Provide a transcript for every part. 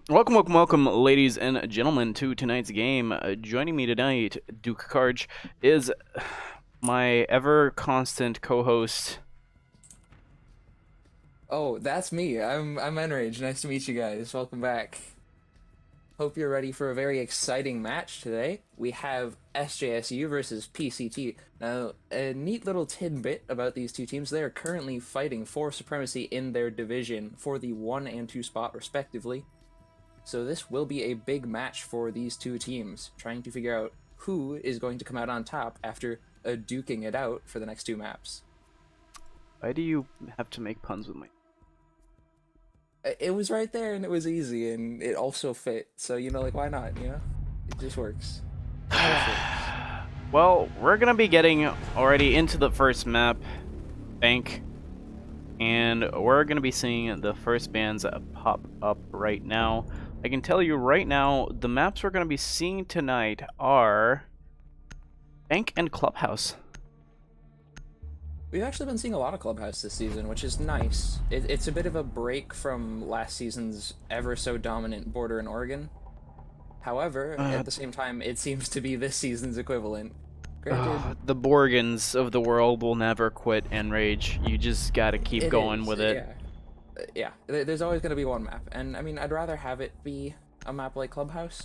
Welcome, ladies and gentlemen, to tonight's game. Joining me tonight, Duke Karch, is my ever constant co-host. Oh, that's me. I'm Enrage. Nice to meet you guys. Welcome back. Hope you're ready for a very exciting match today. We have SJSU versus PCT. Now, a neat little tidbit about these two teams, they are currently fighting for supremacy in their division for the 1 and 2 spot respectively. So this will be a big match for these two teams, trying to figure out who is going to come out on top after duking it out for the next two maps. Why do you have to make puns with me? It was right there and it was easy and it also fit. So, like, why not, It just works. It just works. Well, we're going to be getting already into the first map, Bank, and we're going to be seeing the first bands pop up right now. I can tell you right now, the maps we're going to be seeing tonight are Bank and Clubhouse. We've actually been seeing a lot of Clubhouse this season, which is nice. It's a bit of a break from last season's ever so dominant Border in Oregon. However, at the same time, it seems to be this season's equivalent. Granted, The Borgans of the world will never quit Enrage. You just gotta keep going with it. Yeah. There's always going to be one map. And, I mean, I'd rather have it be a map like Clubhouse.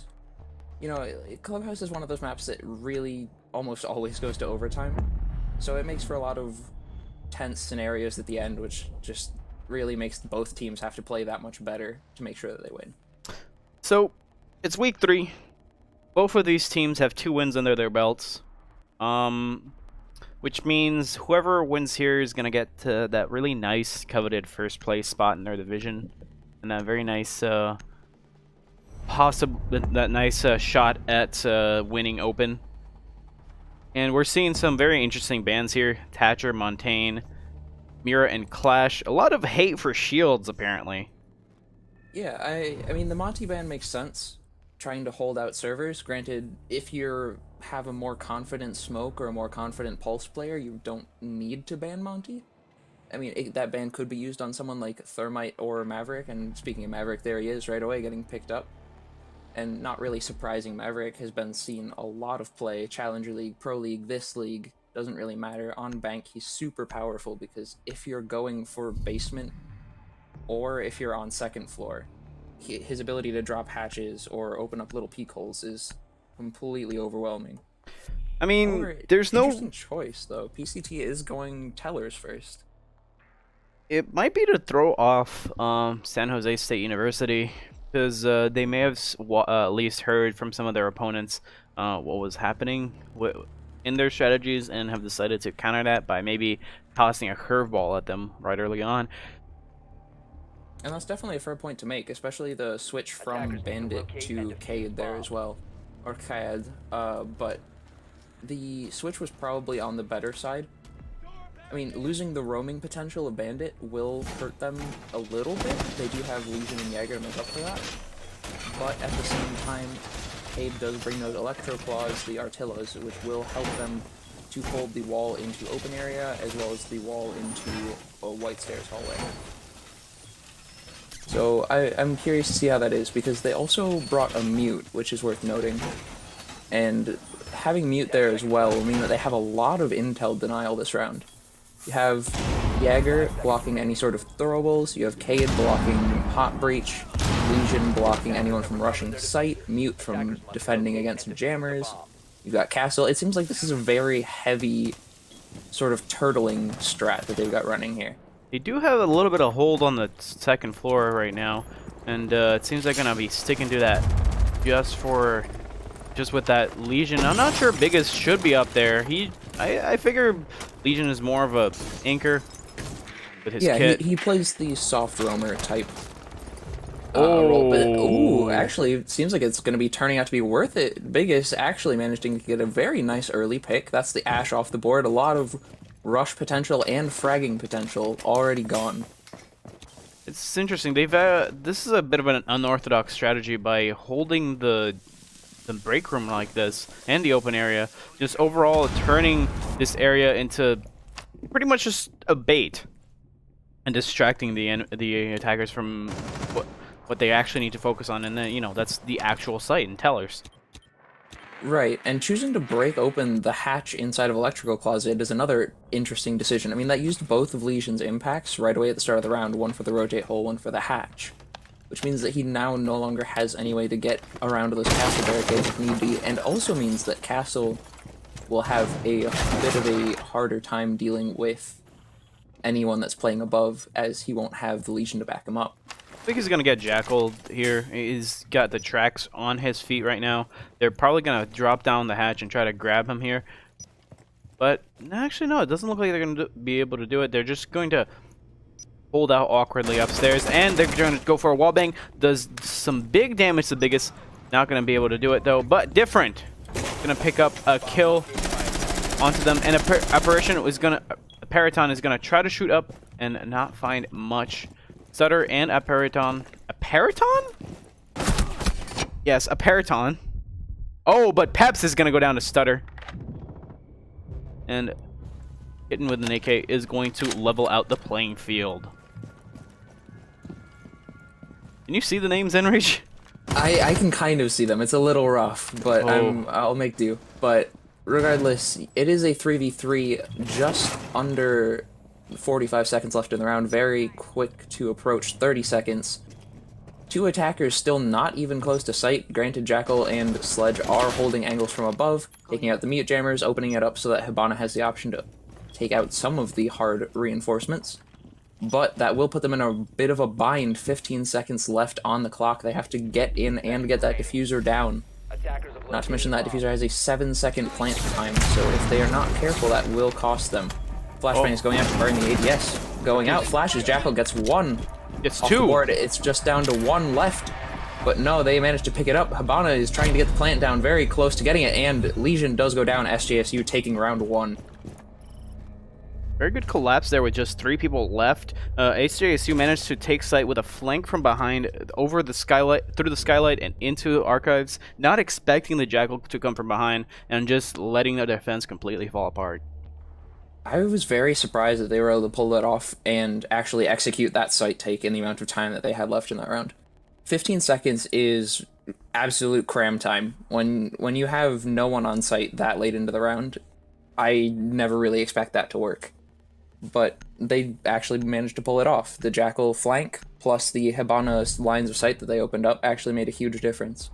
Clubhouse is one of those maps that really almost always goes to overtime. So it makes for a lot of tense scenarios at the end, which just really makes both teams have to play that much better to make sure that they win. So, it's week 3. Both of these teams have 2 wins under their belts. Which means whoever wins here is going to get that really nice, coveted first place spot in their division. And that very nice, that nice shot at winning open. And we're seeing some very interesting bands here. Thatcher, Montaigne, Mira, and Clash. A lot of hate for shields, apparently. Yeah, I mean, the Monty ban makes sense, trying to hold out servers. Granted, if you have a more confident Smoke or a more confident Pulse player, you don't need to ban Monty. I mean, that ban could be used on someone like Thermite or Maverick, and speaking of Maverick, there he is right away getting picked up. And not really surprising, Maverick has been seen a lot of play, Challenger League, Pro League, this league, doesn't really matter. On Bank, he's super powerful because if you're going for basement or if you're on second floor, his ability to drop hatches or open up little peek holes is completely overwhelming. I mean, However, there's no interesting choice, though. PCT is going Tellers first. It might be to throw off San Jose State University, because they may have at least heard from some of their opponents what was happening in their strategies and have decided to counter that by maybe tossing a curveball at them right early on. And that's definitely a fair point to make, especially the switch from Bandit to Cade there as well. Or Kaed, but the switch was probably on the better side. I mean, losing the roaming potential of Bandit will hurt them a little bit. They do have Legion and Jaeger to make up for that. But at the same time, Cade does bring those Electro Claws, the Artillas, which will help them to hold the wall into open area, as well as the wall into a White Stairs hallway. So I'm curious to see how that is, because they also brought a Mute, which is worth noting. And having Mute there as well will mean that they have a lot of intel denial this round. You have Jaeger blocking any sort of throwables, you have Cade blocking Hot Breach, Legion blocking anyone from rushing site, Mute from defending against jammers, you've got Castle. It seems like this is a very heavy sort of turtling strat that they've got running here. They do have a little bit of hold on the second floor right now, and it seems they're gonna be sticking to that just with that Legion. I'm not sure Biggest should be up there. I figure Legion is more of a anchor with his kit. Yeah, he plays the soft roamer type role. But, ooh, actually, it seems like it's going to be turning out to be worth it. Biggest actually managing to get a very nice early pick. That's the Ash off the board. A lot of rush potential and fragging potential already gone. It's interesting. This is a bit of an unorthodox strategy by holding the break room like this and the open area, just overall turning this area into pretty much just a bait and distracting the attackers from what what they actually need to focus on, and then, you know, that's the actual site and tellers. Right, and choosing to break open the hatch inside of Electrical Closet is another interesting decision. I mean, that used both of Legion's impacts right away at the start of the round, one for the rotate hole, one for the hatch. Which means that he now no longer has any way to get around to those castle barricades if need be, and also means that castle will have a bit of a harder time dealing with anyone that's playing above, as he won't have the Legion to back him up. I think he's going to get jackaled here. He's got the tracks on his feet right now. They're probably going to drop down the hatch and try to grab him here. But actually, no, it doesn't look like they're going to be able to do it. They're just going to hold out awkwardly upstairs, and they're going to go for a wallbang. Does some big damage to Biggest. Not going to be able to do it, though, but different. Going to pick up a kill onto them, and Apparition is going to... Appariton is going to try to shoot up and not find much. Stutter and Appariton. Appariton? Yes, Appariton. Oh, but Peps is going to go down to Stutter. And hitting with an AK is going to level out the playing field. Can you see the names, Enrage? I can kind of see them. It's a little rough, but I'll make do. But regardless, it is a 3v3, just under 45 seconds left in the round. Very quick to approach, 30 seconds. Two attackers still not even close to sight. Granted, Jackal and Sledge are holding angles from above, taking out the mute jammers, opening it up so that Hibana has the option to take out some of the hard reinforcements. But that will put them in a bit of a bind. 15 seconds left on the clock. They have to get in and get that diffuser down. Not to mention that diffuser has a 7-second plant time, so if they are not careful, that will cost them. Flashbang is going out to burn the ADS. Going out, flashes, Jackal gets one. It's off two. The board. It's just down to one left. But no, they managed to pick it up. Hibana is trying to get the plant down, very close to getting it, and Legion does go down. SJSU taking round one. Very good collapse there with just 3 people left. SJSU managed to take site with a flank from behind over the skylight, through the skylight and into archives, not expecting the Jackal to come from behind and just letting the defense completely fall apart. I was very surprised that they were able to pull that off and actually execute that site take in the amount of time that they had left in that round. 15 seconds is absolute cram time. When you have no one on site that late into the round, I never really expect that to work. But they actually managed to pull it off. The Jackal flank plus the Hibana lines of sight that they opened up actually made a huge difference.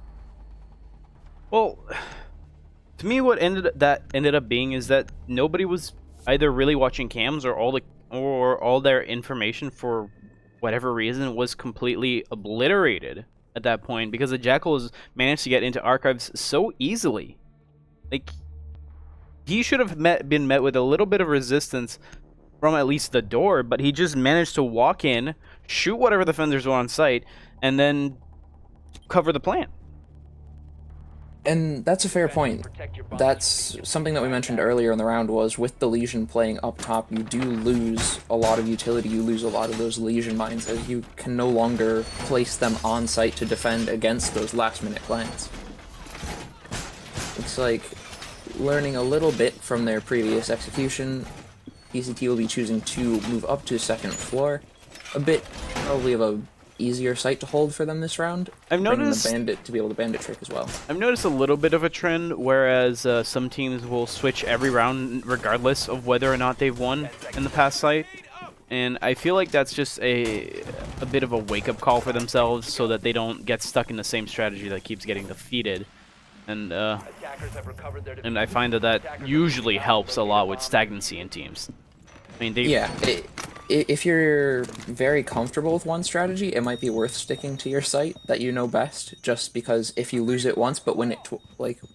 Well, to me, what ended up being is that nobody was either really watching cams, or all their information, for whatever reason, was completely obliterated at that point, because the Jackal managed to get into archives so easily. Like, he should have been met with a little bit of resistance from at least the door, but he just managed to walk in, shoot whatever the defenders were on site, and then cover the plant. And that's a fair point. That's something that we mentioned earlier in the round, was with the Legion playing up top, you do lose a lot of utility, you lose a lot of those Legion mines, as you can no longer place them on site to defend against those last-minute plants. It's like learning a little bit from their previous execution. PCT will be choosing to move up to second floor. A bit, probably, of a easier site to hold for them this round. I've noticed the bandit to be able to bandit trick as well. I've noticed a little bit of a trend, whereas some teams will switch every round regardless of whether or not they've won in the past site. And I feel like that's just a bit of a wake-up call for themselves, so that they don't get stuck in the same strategy that keeps getting defeated. And I find that usually helps a lot with stagnancy in teams. I mean, yeah, if you're very comfortable with one strategy, it might be worth sticking to your site that you know best, just because if you lose it once but win it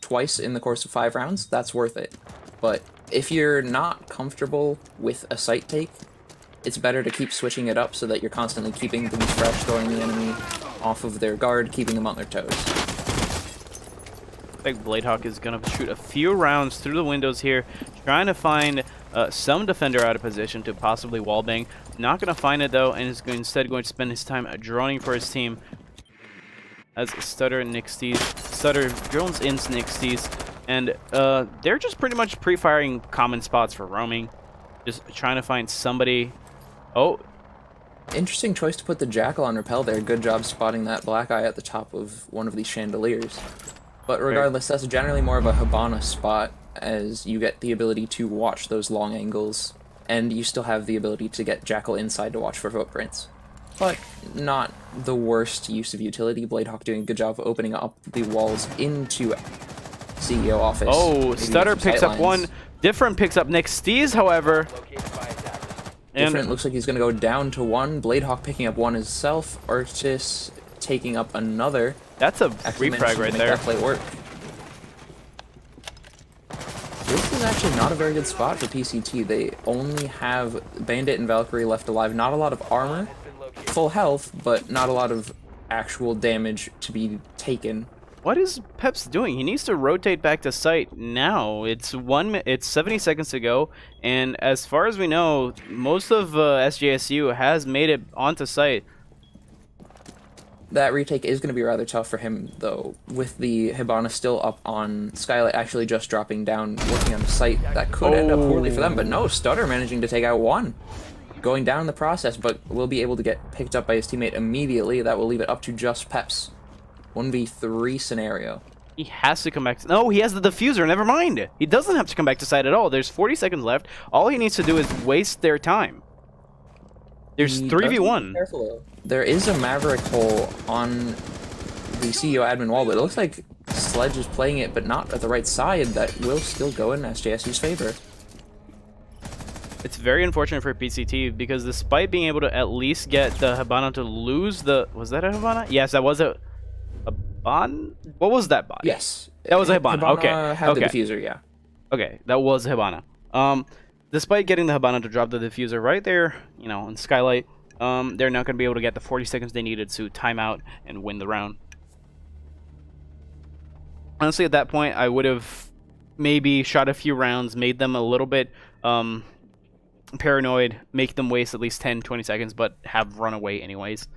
twice in the course of 5 rounds, that's worth it. But if you're not comfortable with a site take, it's better to keep switching it up so that you're constantly keeping things fresh, throwing the enemy off of their guard, keeping them on their toes. I think Bladehawk is going to shoot a few rounds through the windows here, trying to find some defender out of position to possibly wallbang. Not going to find it, though, and is instead going to spend his time droning for his team. As Stutter and Nixties. Stutter drones into Nixties, and they're just pretty much pre-firing common spots for roaming. Just trying to find somebody. Oh, Interesting choice to put the Jackal on rappel there. Good job spotting that black eye at the top of one of these chandeliers. But regardless, that's generally more of a Hibana spot, as you get the ability to watch those long angles, and you still have the ability to get Jackal inside to watch for footprints. But not the worst use of utility. Bladehawk doing a good job of opening up the walls into CEO office. Oh, Stutter picks up one. Different picks up Nextease, however. Different looks like he's going to go down to one. Bladehawk picking up one himself. Arctis taking up another. That's a refrag right there. That play work. This is actually not a very good spot for PCT. They only have Bandit and Valkyrie left alive. Not a lot of armor, full health, but not a lot of actual damage to be taken. What is Peps doing? He needs to rotate back to site now. It's 70 seconds to go, and as far as we know, most of SJSU has made it onto site. That retake is going to be rather tough for him, though, with the Hibana still up on Skylight, actually just dropping down, working on the site. That could end up poorly for them, but no, Stutter managing to take out one. Going down in the process, but will be able to get picked up by his teammate immediately. That will leave it up to just Peps. 1v3 scenario. He has to come back. No, he has the diffuser. Never mind. He doesn't have to come back to site at all. There's 40 seconds left. All he needs to do is waste their time. There's 3v1. There is a Maverick hole on the CEO admin wall, but it looks like Sledge is playing it, but not at the right side. That will still go in SJSU's favor. It's very unfortunate for PCT because despite being able to at least get the Hibana to lose the... Was that a Hibana? Yes, that was a Hibana? What was that body? Yes. That was a Hibana. Okay. Had the diffuser, yeah. Okay, that was Hibana. Despite getting the Hibana to drop the diffuser right there, you know, in Skylight, they're not going to be able to get the 40 seconds they needed to time out and win the round. Honestly, at that point, I would have maybe shot a few rounds, made them a little bit paranoid, make them waste at least 10-20 seconds, but have run away anyways.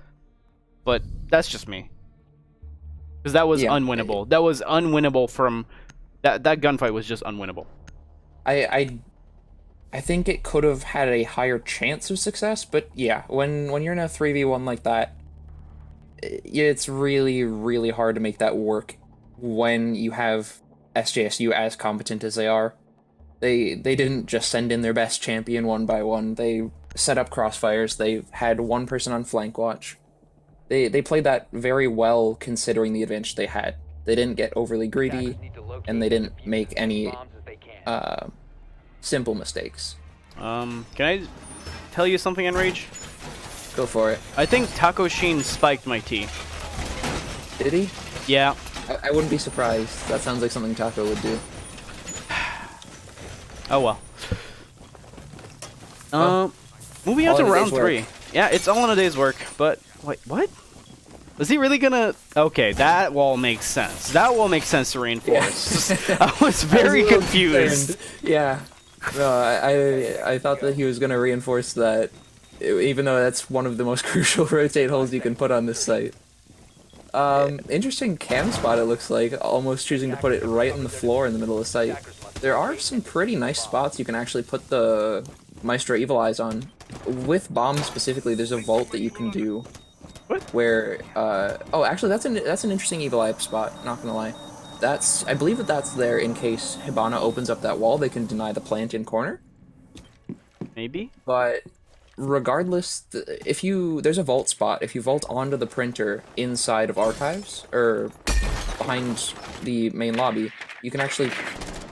But that's just me. Because that was unwinnable. That was unwinnable from... That gunfight was just unwinnable. I think it could have had a higher chance of success, but yeah, when you're in a 3v1 like that, it's really, really hard to make that work when you have SJSU as competent as they are. They didn't just send in their best champion one by one. They set up crossfires. They had one person on flank watch. They played that very well considering the advantage they had. They didn't get overly greedy, and they didn't make any simple mistakes. Can I tell you something, Enrage? Go for it. I think Taco Sheen spiked my T. Did he? Yeah. I wouldn't be surprised. That sounds like something Taco would do. Oh well. Moving on to round 3. Yeah, it's all in a day's work, but wait, what? Was he really gonna... Okay, that wall makes sense. That wall makes sense to reinforce. Yeah. I was very confused. Yeah. No, I thought that he was gonna reinforce that, even though that's one of the most crucial rotate holes you can put on this site. Interesting cam spot, it looks like, almost choosing to put it right on the floor in the middle of the site. There are some pretty nice spots you can actually put the Maestro Evil Eyes on. With bombs specifically, there's a vault that you can do. What? Where, oh, actually, that's an interesting Evil Eye spot, not gonna lie. I believe that's there in case Hibana opens up that wall, they can deny the plant in corner. Maybe? But regardless, there's a vault spot. If you vault onto the printer inside of Archives, or behind the main lobby, you can actually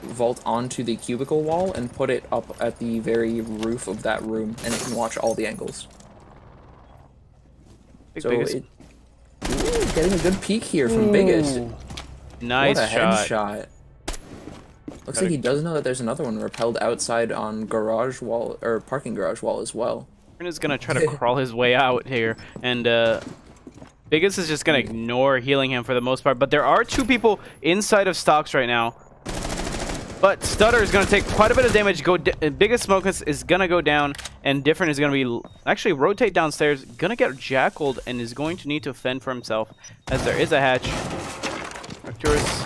vault onto the cubicle wall and put it up at the very roof of that room, and it can watch all the angles. Getting a good peek here from Biggest. Nice what a headshot. Looks like he does know that there's another one repelled outside on garage wall, or parking garage wall as well. Is gonna try to crawl his way out here, and Biggest is just gonna ignore healing him for the most part, but there are two people inside of stocks right now. But Stutter is gonna take quite a bit of damage. Biggest Smoke is gonna go down, and Different is gonna be actually rotate downstairs, gonna get jackaled, and is going to need to fend for himself as there is a hatch. Arcturus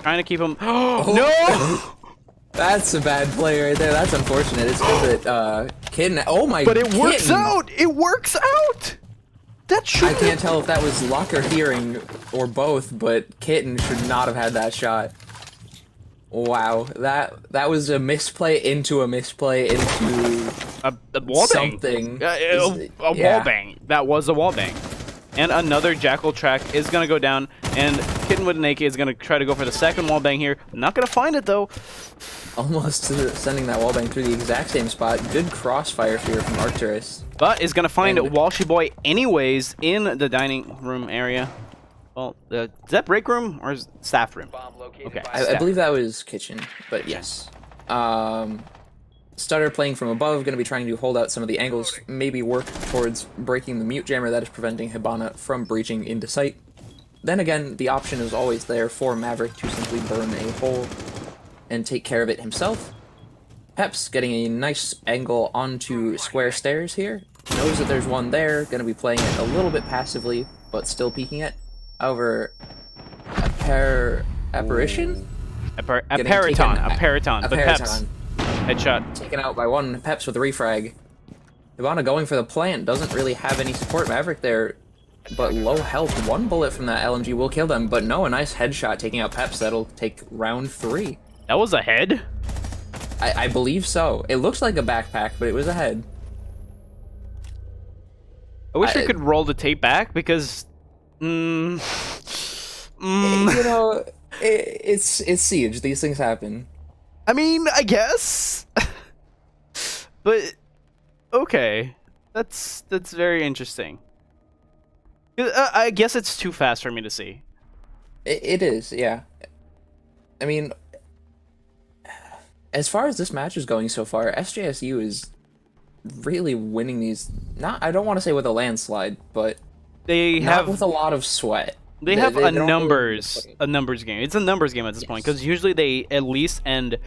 trying to keep him. Oh no! That's a bad play right there. That's unfortunate. It's good that Kitten. Oh my! But it works Kitten! out. It works out. That should. I can't tell if that was luck or hearing or both, but Kitten should not have had that shot. Wow, that was a misplay into a misplay into a wall bang. something. A wall bang. That was a wall bang. And another Jackal track is going to go down, and Kitten with an AK is going to try to go for the second wall bang here. Not going to find it, though. Almost sending that wallbang through the exact same spot. Good crossfire here from Arcturus. But is going to find Walshy Boy anyways in the dining room area. Well, is that break room or is it staff room? Okay, I believe that was kitchen, but yes. Stutter playing from above, going to be trying to hold out some of the angles, maybe work towards breaking the mute jammer that is preventing Hibana from breaching into sight. Then again, the option is always there for Maverick to simply burn a hole and take care of it himself. Peps getting a nice angle onto square stairs here. Knows that there's one there, going to be playing it a little bit passively, but still peeking it. Over apparition? Appariton, but Peps. Headshot. Taken out by one. Peps with a refrag. Hibana going for the plant. Doesn't really have any support. Maverick there, but low health. One bullet from that LMG will kill them, but no, a nice headshot taking out Peps. That'll take round 3. That was a head? I believe so. It looks like a backpack, but it was a head. I wish I could roll the tape back because... You know, it's Siege. These things happen. I mean, I guess. But okay, that's very interesting. I guess it's too fast for me to see. It is, yeah. I mean, as far as this match is going so far, SJSU is really winning these. I don't want to say with a landslide, but they have with a lot of sweat. They have a numbers game. It's a numbers game at this point because usually they at least end.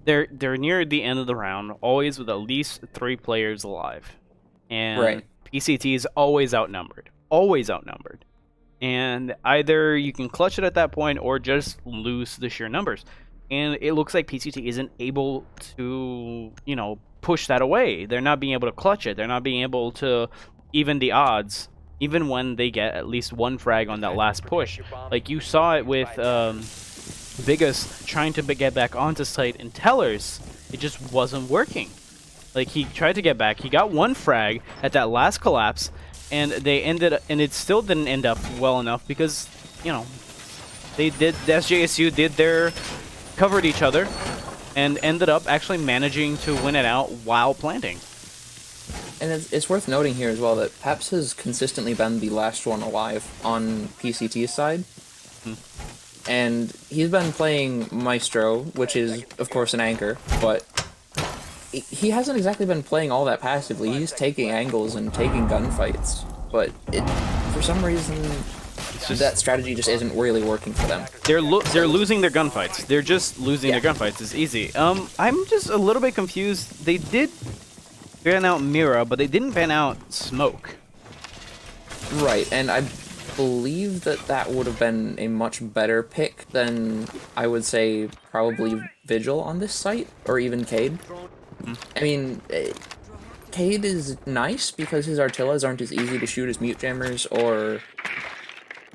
They're near the end of the round, always with at least 3 players alive, and PCT is always outnumbered. And either you can clutch it at that point or just lose the sheer numbers. And it looks like PCT isn't able to, push that away. They're not being able to clutch it. They're not being able to even the odds, even when they get at least 1 frag on that last push. Like you saw it with Vigas trying to get back onto site in Tellers. It just wasn't working. Like he tried to get back. He got 1 frag at that last collapse, and it still didn't end up well enough because, the SJSU did covered each other and ended up actually managing to win it out while planting. And it's worth noting here as well that Peps has consistently been the last one alive on PCT's side. And he's been playing Maestro, which is, of course, an anchor, but he hasn't exactly been playing all that passively. He's taking angles and taking gunfights, but for some reason, that strategy just isn't really working for them. They're losing their gunfights. They're just losing their gunfights. It's easy. I'm just a little bit confused. They did ban out Mira, but they didn't ban out Smoke. Right, and I believe that would have been a much better pick than, I would say, probably Vigil on this site, or even Cade. I mean, Cade is nice because his Artillas aren't as easy to shoot as Mute Jammers or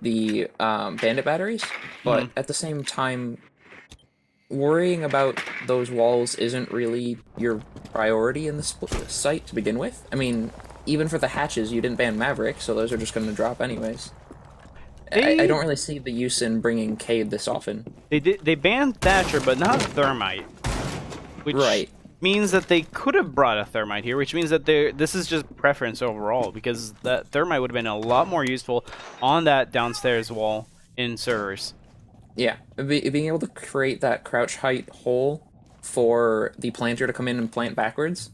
the Bandit Batteries, but at the same time, worrying about those walls isn't really your priority in the site to begin with. I mean, even for the hatches, you didn't ban Maverick, so those are just going to drop anyways. I don't really see the use in bringing Cade this often. They banned Thatcher, but not Thermite, which means that they could have brought a Thermite here, which means that this is just preference overall, because that Thermite would have been a lot more useful on that downstairs wall in servers. Yeah, being able to create that crouch height hole for the planter to come in and plant backwards,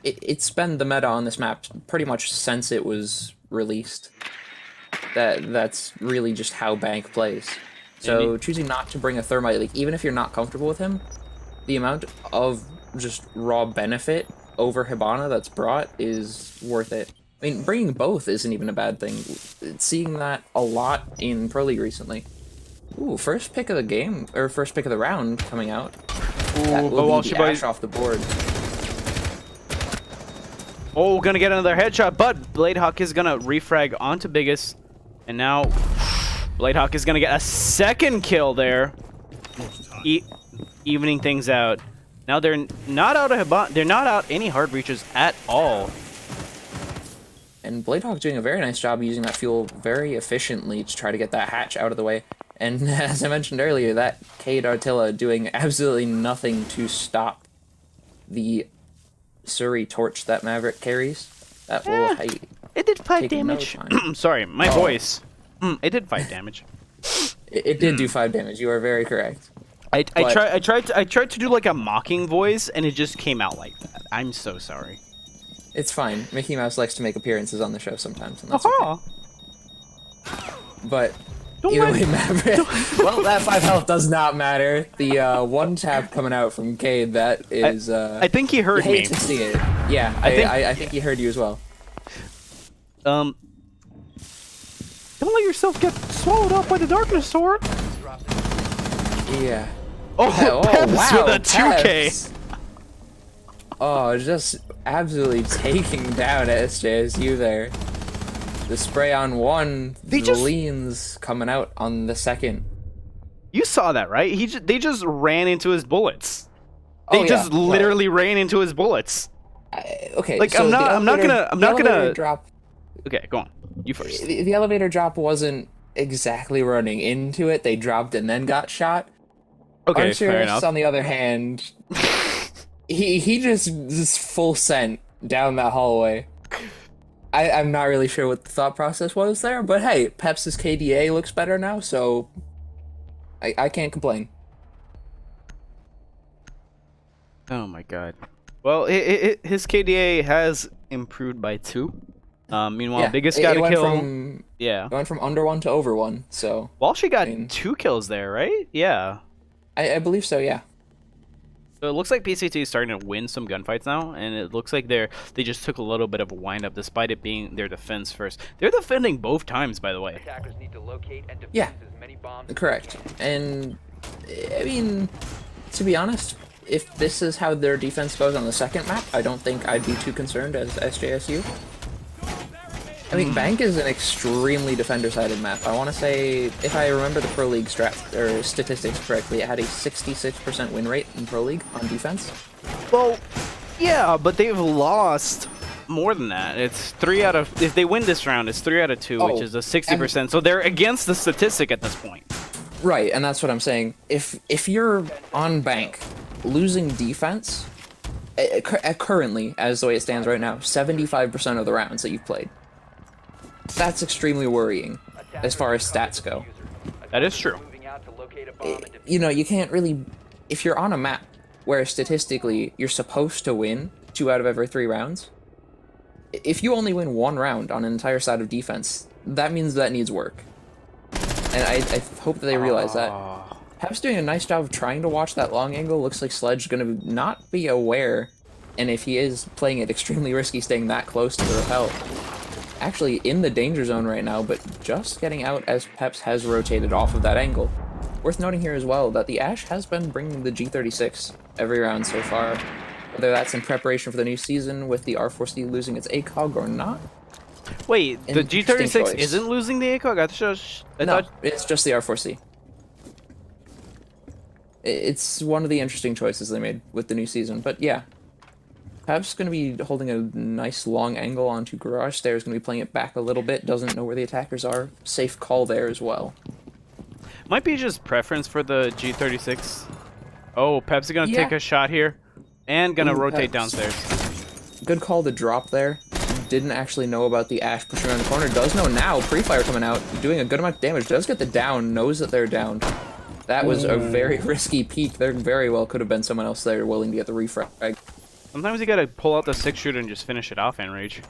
it's been the meta on this map pretty much since it was released. That's really just how Bank plays. So choosing not to bring a Thermite, like even if you're not comfortable with him, the amount of just raw benefit over Hibana that's brought is worth it. I mean, bringing both isn't even a bad thing. Seeing that a lot in Pro League recently. Ooh, first pick of the game, or first pick of the round coming out. That Ooh, will while be she the Ash off the board. Oh, gonna get another headshot, but Bladehawk is gonna refrag onto Biggest, and now Bladehawk is gonna get a second kill there, evening things out. Now they're not out any hard breaches at all. And Bladehawk doing a very nice job using that fuel very efficiently to try to get that hatch out of the way. And as I mentioned earlier, that Cade Artilla doing absolutely nothing to stop the Surrey torch that Maverick carries. That will It did 5 take damage. no time. Sorry, my voice. It did 5 damage. It did do 5 damage. You are very correct. I tried to do like a mocking voice, and it just came out like that. I'm so sorry. It's fine. Mickey Mouse likes to make appearances on the show sometimes, and that's okay. But either way, Maverick. Well, that 5 health does not matter. The 1 tap coming out from Cade, that is. I think he heard you me. hate to see it. Yeah, I think he heard you as well. Don't let yourself get swallowed up by the darkness sword. Yeah. Oh, Peps wow, with a 2K. Peps. Oh, just absolutely taking down SJSU there. The spray on 1, the leans coming out on the 2nd. You saw that, right? They just ran into his bullets. They just literally ran into his bullets. Okay, like so I'm not gonna drop. Okay, go on. You first. The elevator drop wasn't exactly running into it. They dropped and then got shot. Okay, fair enough. On the other hand, he just full sent down that hallway. I'm not really sure what the thought process was there, but hey, Peps's KDA looks better now, so I can't complain. Oh my god. Well, his KDA has improved by 2. Meanwhile, Biggest got a kill. It went from under 1 to over 1, so... Walshy got 2 kills there, right? Yeah. I believe so, yeah. So it looks like PCT is starting to win some gunfights now, and it looks like they just took a little bit of a wind-up despite it being their defense first. They're defending both times, by the way. Yeah, correct. And, I mean, to be honest, if this is how their defense goes on the 2nd map, I don't think I'd be too concerned as SJSU. I mean, Bank is an extremely defender-sided map. I want to say, if I remember the Pro League statistics correctly, it had a 66% win rate in Pro League on defense. Well, yeah, but they've lost more than that. It's 3 out of... If they win this round, it's 3 out of 2, which is a 60%. So they're against the statistic at this point. Right, and that's what I'm saying. If you're on Bank, losing defense, currently, as the way it stands right now, 75% of the rounds that you've played. That's extremely worrying, as far as stats go. That is true. You know, you can't really... If you're on a map where statistically you're supposed to win 2 out of every 3 rounds, if you only win 1 round on an entire side of defense, that means that needs work. And I hope that they realize that. Pep's doing a nice job of trying to watch that long angle. Looks like Sledge's going to not be aware, and if he is playing it extremely risky, staying that close to the rappel. Actually in the danger zone right now, but just getting out as Peps has rotated off of that angle. Worth noting here as well that the Ash has been bringing the G36 every round so far. Whether that's in preparation for the new season with the R4C losing its ACOG or not. Wait, the G36 isn't losing the ACOG? I thought... it's just the R4C. It's one of the interesting choices they made with the new season, but yeah. Pep's going to be holding a nice long angle onto Garage Stairs, going to be playing it back a little bit, doesn't know where the attackers are. Safe call there as well. Might be just preference for the G36. Oh, Pep's going to take a shot here, and going to rotate downstairs. Good call to drop there. Didn't actually know about the Ash pushing around the corner. Does know now. Pre-fire coming out, doing a good amount of damage. Does get the down, knows that they're down. That was a very risky peek. There very well could have been someone else there willing to get the refrag. Sometimes you gotta pull out the 6-shooter and just finish it off, Enrage.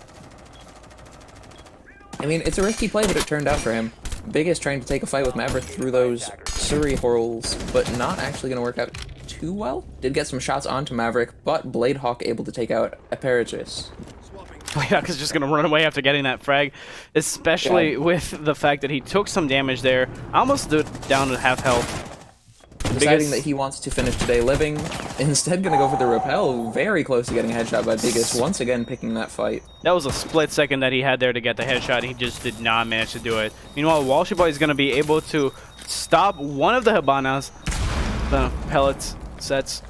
I mean, it's a risky play, but it turned out for him. Biggest trying to take a fight with Maverick through those Surrey holes, but not actually going to work out too well. Did get some shots onto Maverick, but Bladehawk able to take out Apparatus. Bladehawk is just going to run away after getting that frag, especially with the fact that he took some damage there. Almost down to half health. deciding that he wants to finish today living. Instead, gonna go for the rappel. Very close to getting a headshot by Biggest, once again picking that fight. That was a split second that he had there to get the headshot. He just did not manage to do it. Meanwhile, Walshy Boy is going to be able to stop one of the Habanas, the pellets sets.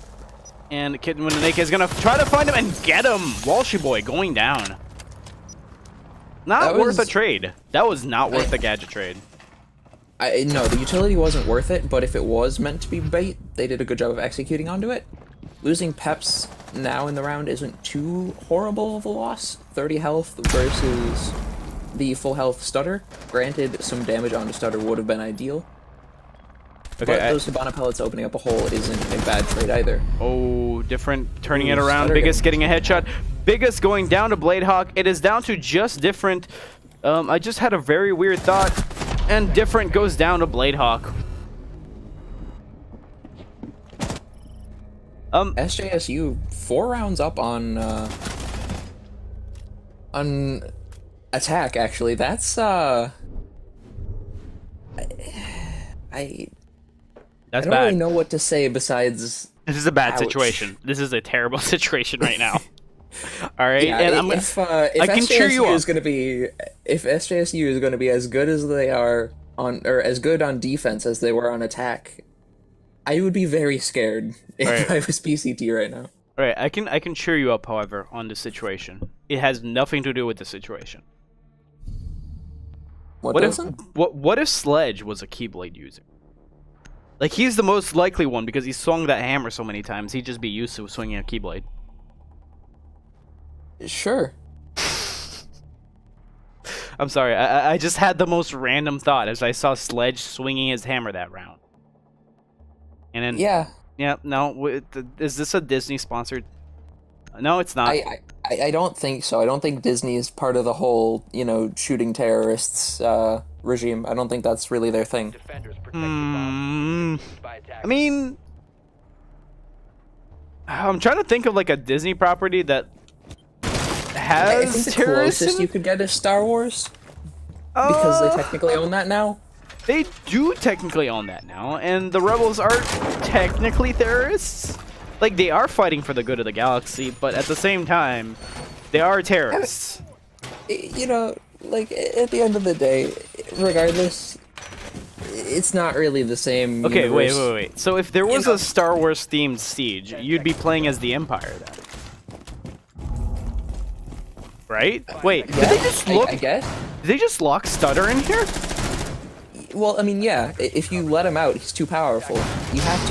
And Kitten Windanake is going to try to find him and get him. Walshy Boy going down. Not worth a trade. That was not worth the gadget trade. No, the utility wasn't worth it, but if it was meant to be bait, they did a good job of executing onto it. Losing Peps now in the round isn't too horrible of a loss. 30 health versus the full health Stutter. Granted, some damage onto Stutter would have been ideal. Okay, but those Hibana pellets opening up a hole isn't a bad trade either. Oh, different turning it around. Biggest getting a headshot. Biggest going down to Bladehawk. It is down to just different. I just had a very weird thought. And different goes down to Bladehawk. SJSU 4 rounds up on attack. Actually, that's I don't bad. really know what to say besides. This is a bad situation. This is a terrible situation right now. All right, yeah, and if I can cheer you up. If SJSU is going to be as good as they are on, or as good on defense as they were on attack, I would be very scared if I was PCT right now. All right, I can cheer you up, however, on this situation. It has nothing to do with the situation. What if Sledge was a Keyblade user? Like, he's the most likely one because he swung that hammer so many times. He'd just be used to swinging a Keyblade. Sure. I'm sorry. I just had the most random thought as I saw Sledge swinging his hammer that round. And then yeah, no. Is this a Disney sponsored? No, it's not. I don't think so. I don't think Disney is part of the whole, shooting terrorists regime. I don't think that's really their thing. I mean, I'm trying to think of like a Disney property that has I think the terrorists closest you could get is Star Wars, because they technically own that now. They do technically own that now, and the rebels are technically terrorists. Like, they are fighting for the good of the galaxy, but at the same time, they are terrorists. Like, at the end of the day, regardless, it's not really the same. Okay, universe. wait. So if there was a Star Wars themed siege, you'd be playing as the Empire then. Right? Wait, did they just look? I guess. Did they just lock Stutter in here? Well, I mean, yeah. If you let him out, he's too powerful. You have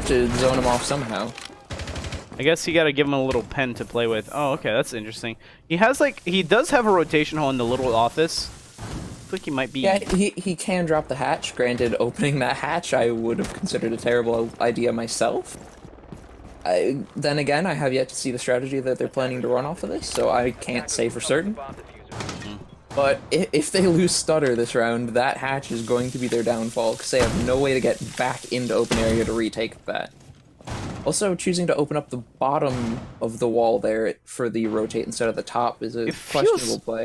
to zone him off somehow. I guess you gotta give him a little pen to play with. Oh, okay, that's interesting. He does have a rotation hole in the little office. I feel like he might be. Yeah, he can drop the hatch. Granted, opening that hatch I would have considered a terrible idea myself. Then again, I have yet to see the strategy that they're planning to run off of this, so I can't say for certain. But if they lose Stutter this round, that hatch is going to be their downfall, because they have no way to get back into open area to retake that. Also, choosing to open up the bottom of the wall there for the rotate instead of the top is a questionable play.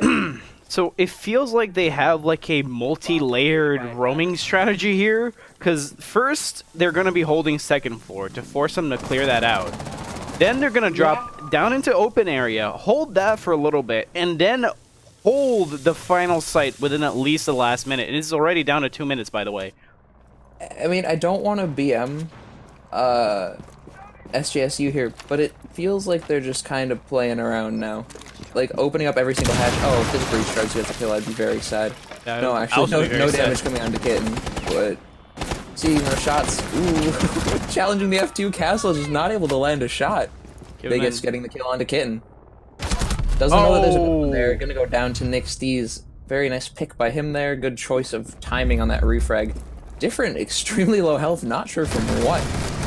So it feels like they have like a multi-layered roaming strategy here, because first they're going to be holding second floor to force them to clear that out. Then they're going to drop down into open area, hold that for a little bit, and then hold the final site within at least the last minute. And it's already down to 2 minutes, by the way. I mean, I don't want to BM SJSU here, but it feels like they're just kind of playing around now. Like, opening up every single hatch. Oh, if this breach tries to get the kill, I'd be very sad. Yeah, no, actually, no damage coming onto Kitten, but seeing no shots. Ooh, challenging the F2 castle, just not able to land a shot. Biggest getting the kill onto Kitten. Doesn't know that there's a villain there. Gonna go down to Nick Stees. Very nice pick by him there. Good choice of timing on that refrag. Different, extremely low health. Not sure from what.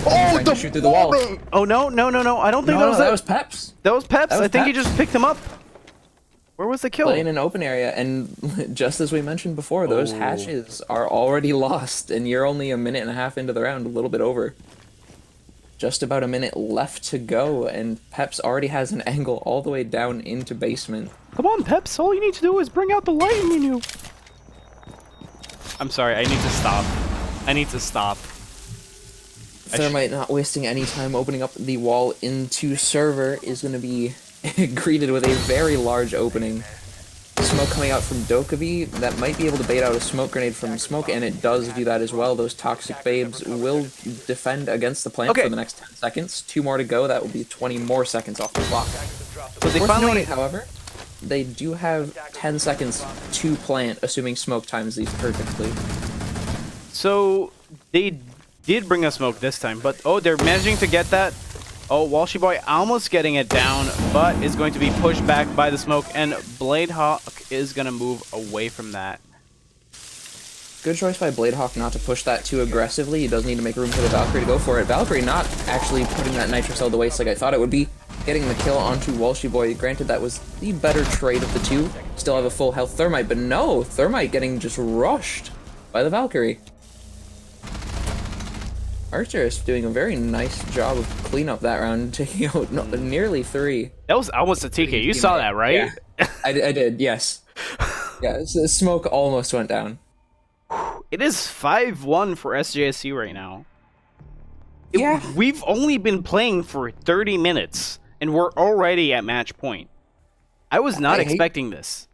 Oh, to shoot through the wall. Oh no! I don't think that was Peps. That was Peps. I think he just picked him up. Where was the kill? Playing in an open area, and just as we mentioned before, those hatches are already lost, and you're only a minute and a half into the round, a little bit over. Just about a minute left to go, and Peps already has an angle all the way down into basement. Come on, Peps. All you need to do is bring out the light menu. I'm sorry. I need to stop. Thermite not wasting any time opening up the wall into server is going to be greeted with a very large opening. Smoke coming out from Dokkaebi that might be able to bait out a smoke grenade from smoke, and it does do that as well. Those toxic babes will defend against the plant for the next 10 seconds. 2 more to go. That will be 20 more seconds off the clock. So they finally, however, they do have 10 seconds to plant, assuming smoke times these perfectly. So they did bring a smoke this time, but oh, they're managing to get that. Oh, Walshy Boy almost getting it down, but is going to be pushed back by the smoke, and Bladehawk is going to move away from that. Good choice by Bladehawk not to push that too aggressively. He does need to make room for the Valkyrie to go for it. Valkyrie not actually putting that Nitro Cell to waste like I thought it would be. Getting the kill onto Walshy Boy. Granted, that was the better trade of the two. Still have a full health Thermite, but no! Thermite getting just rushed by the Valkyrie. Arcturus doing a very nice job of cleanup that round, taking out nearly 3. That was almost a TK. You saw that, right? Yeah, I did, yes. Yeah, so smoke almost went down. It is 5-1 for SJSU right now. Yeah. We've only been playing for 30 minutes, and we're already at match point. I was not expecting this.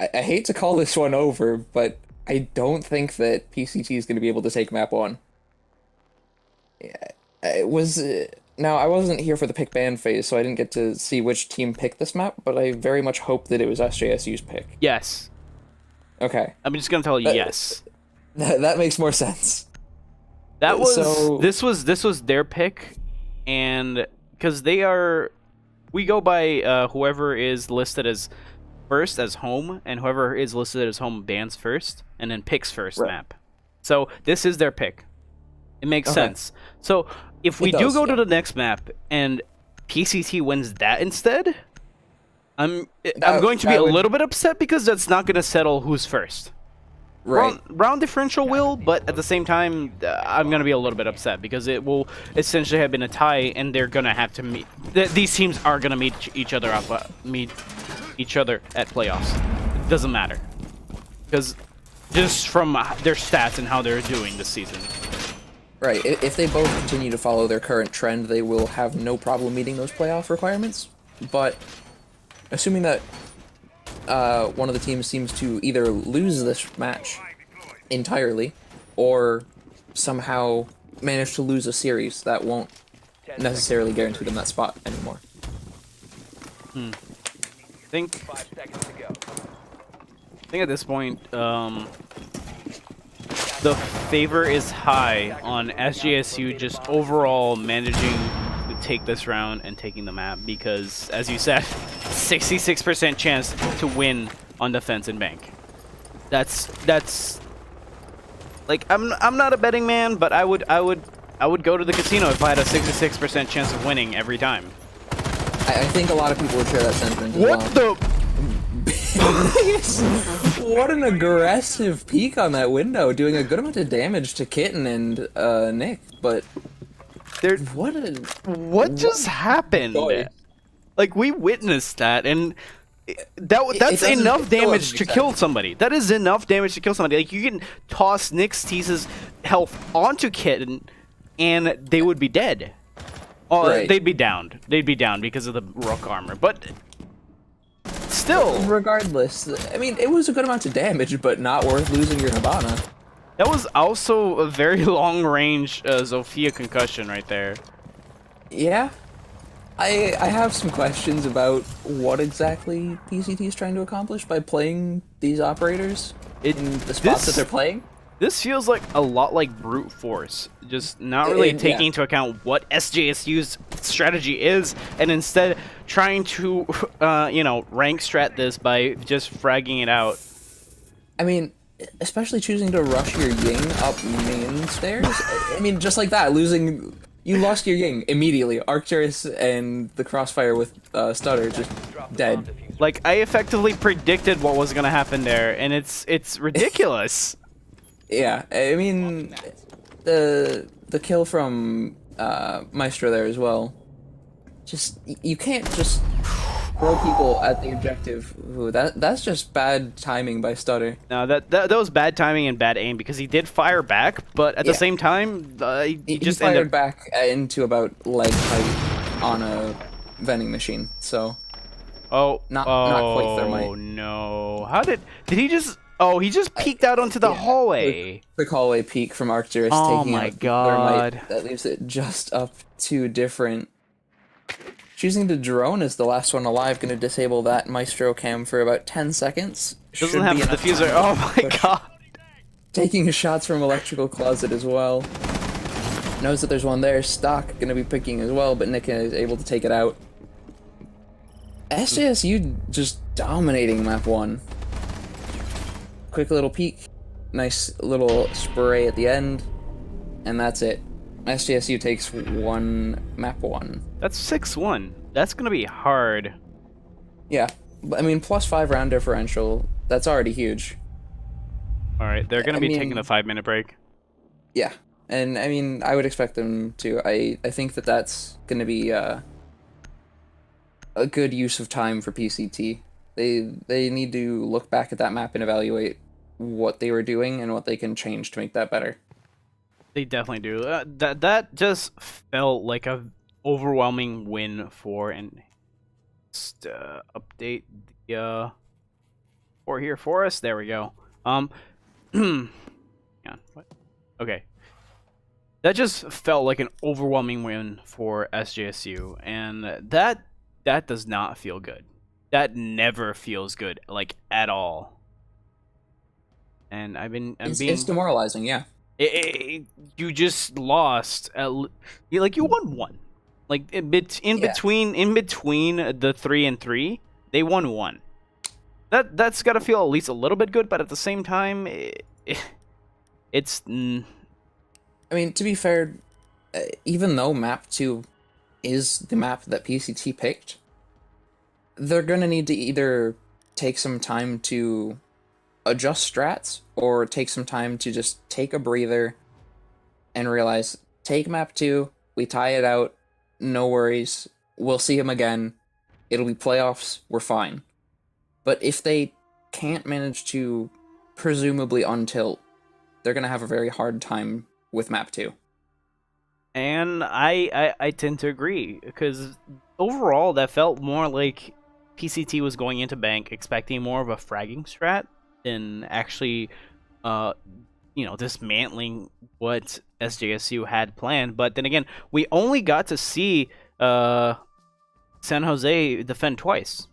I hate to call this one over, but I don't think that PCT is going to be able to take map 1. It was now I wasn't here for the pick ban phase, so I didn't get to see which team picked this map, but I very much hope that it was SJSU's pick. Yes. Okay. I'm just gonna tell you yes. That makes more sense. That was So, this was their pick, and because we go by whoever is listed as first as home, and whoever is listed as home bans first, and then picks first map. So this is their pick. It makes sense. So if we do go to the next map and PCT wins that instead, I'm going to be a little bit upset because that's not going to settle who's first. Right. Round differential will, but at the same time, I'm going to be a little bit upset because it will essentially have been a tie, and they're going to have to meet. These teams are going to meet each other at playoffs. It doesn't matter because just from their stats and how they're doing this season. Right. If they both continue to follow their current trend, they will have no problem meeting those playoff requirements. But assuming that one of the teams seems to either lose this match entirely or somehow manage to lose a series, that won't necessarily guarantee them that spot anymore. I think at this point, the favor is high on SJSU just overall managing to take this round and taking the map because, as you said, 66% chance to win on defense and bank. That's like I'm not a betting man, but I would go to the casino if I had a 66% chance of winning every time. I think a lot of people would share that sentiment as What well. the? What an aggressive peek on that window, doing a good amount of damage to Kitten and Nick, but what just happened? Boy. Like, we witnessed that, and that's enough damage to kill somebody. That is enough damage to kill somebody. Like, you can toss Nick's Tease's health onto Kitten, and they would be dead. Oh, Right. they'd be downed. They'd be downed because of the rook armor, but still, regardless, I mean, it was a good amount of damage, but not worth losing your Hibana. that was also a very long-range Zofia concussion right there. Yeah. I have some questions about what exactly PCT is trying to accomplish by playing these operators in the spots that they're playing. This feels like a lot like brute force, just not really taking into account what SJSU's strategy is, and instead trying to, rank strat this by just fragging it out. I mean, especially choosing to rush your Ying up main stairs. I mean, just like that, you lost your Ying immediately. Arcturus and the Crossfire with Stutter just dead. Like, I effectively predicted what was gonna happen there, and it's ridiculous. Yeah, I mean, the kill from Maestro there as well. Just, you can't just 4 people at the objective. Ooh, that's just bad timing by Stutter. No, that was bad timing and bad aim because he did fire back, but at the Yeah. same time, he He just fired ended up. back into about leg height on a vending machine, so Oh, not quite thermite. oh no! Did he just? Oh, he just peeked out onto the Yeah, hallway. quick hallway peek from Arcturus, Oh taking my out the god! thermite. That leaves it just up to different. Choosing the drone as the last one alive, going to disable that Maestro cam for about 10 seconds. Doesn't Should have be the enough diffuser. time Oh to my push. god! Taking shots from electrical closet as well. Knows that there's one there. Stock going to be picking as well, but Nick is able to take it out. SJSU just dominating map 1. Quick little peek. Nice little spray at the end. And that's it. SJSU takes map 1. That's 6-1. That's gonna be hard. Yeah. But, I mean, +5 round differential. That's already huge. All right, they're gonna I be mean- taking a 5-minute break. Yeah. And, I mean, I would expect them to. I think that that's going to be a good use of time for PCT. They need to look back at that map and evaluate what they were doing and what they can change to make that better. They definitely do. That just felt like a overwhelming win for and just update the for here for us. There we go. Yeah. What? Okay. That just felt like an overwhelming win for SJSU, and that does not feel good. That never feels good, like at all. And It's demoralizing, yeah. You just lost. You won one. Like in Yeah. between the 3 and 3, they won one. That's got to feel at least a little bit good, but at the same time, it's. I mean, to be fair, even though map 2 is the map that PCT picked, they're gonna need to either take some time to adjust strats or take some time to just take a breather and realize, take map 2, we tie it out, no worries, we'll see him again, it'll be playoffs, we're fine. But if they can't manage to presumably untilt, they're gonna have a very hard time with map 2. And I tend to agree, because overall that felt more like PCT was going into bank expecting more of a fragging strat than actually dismantling what SJSU had planned. But then again, we only got to see San Jose defend twice.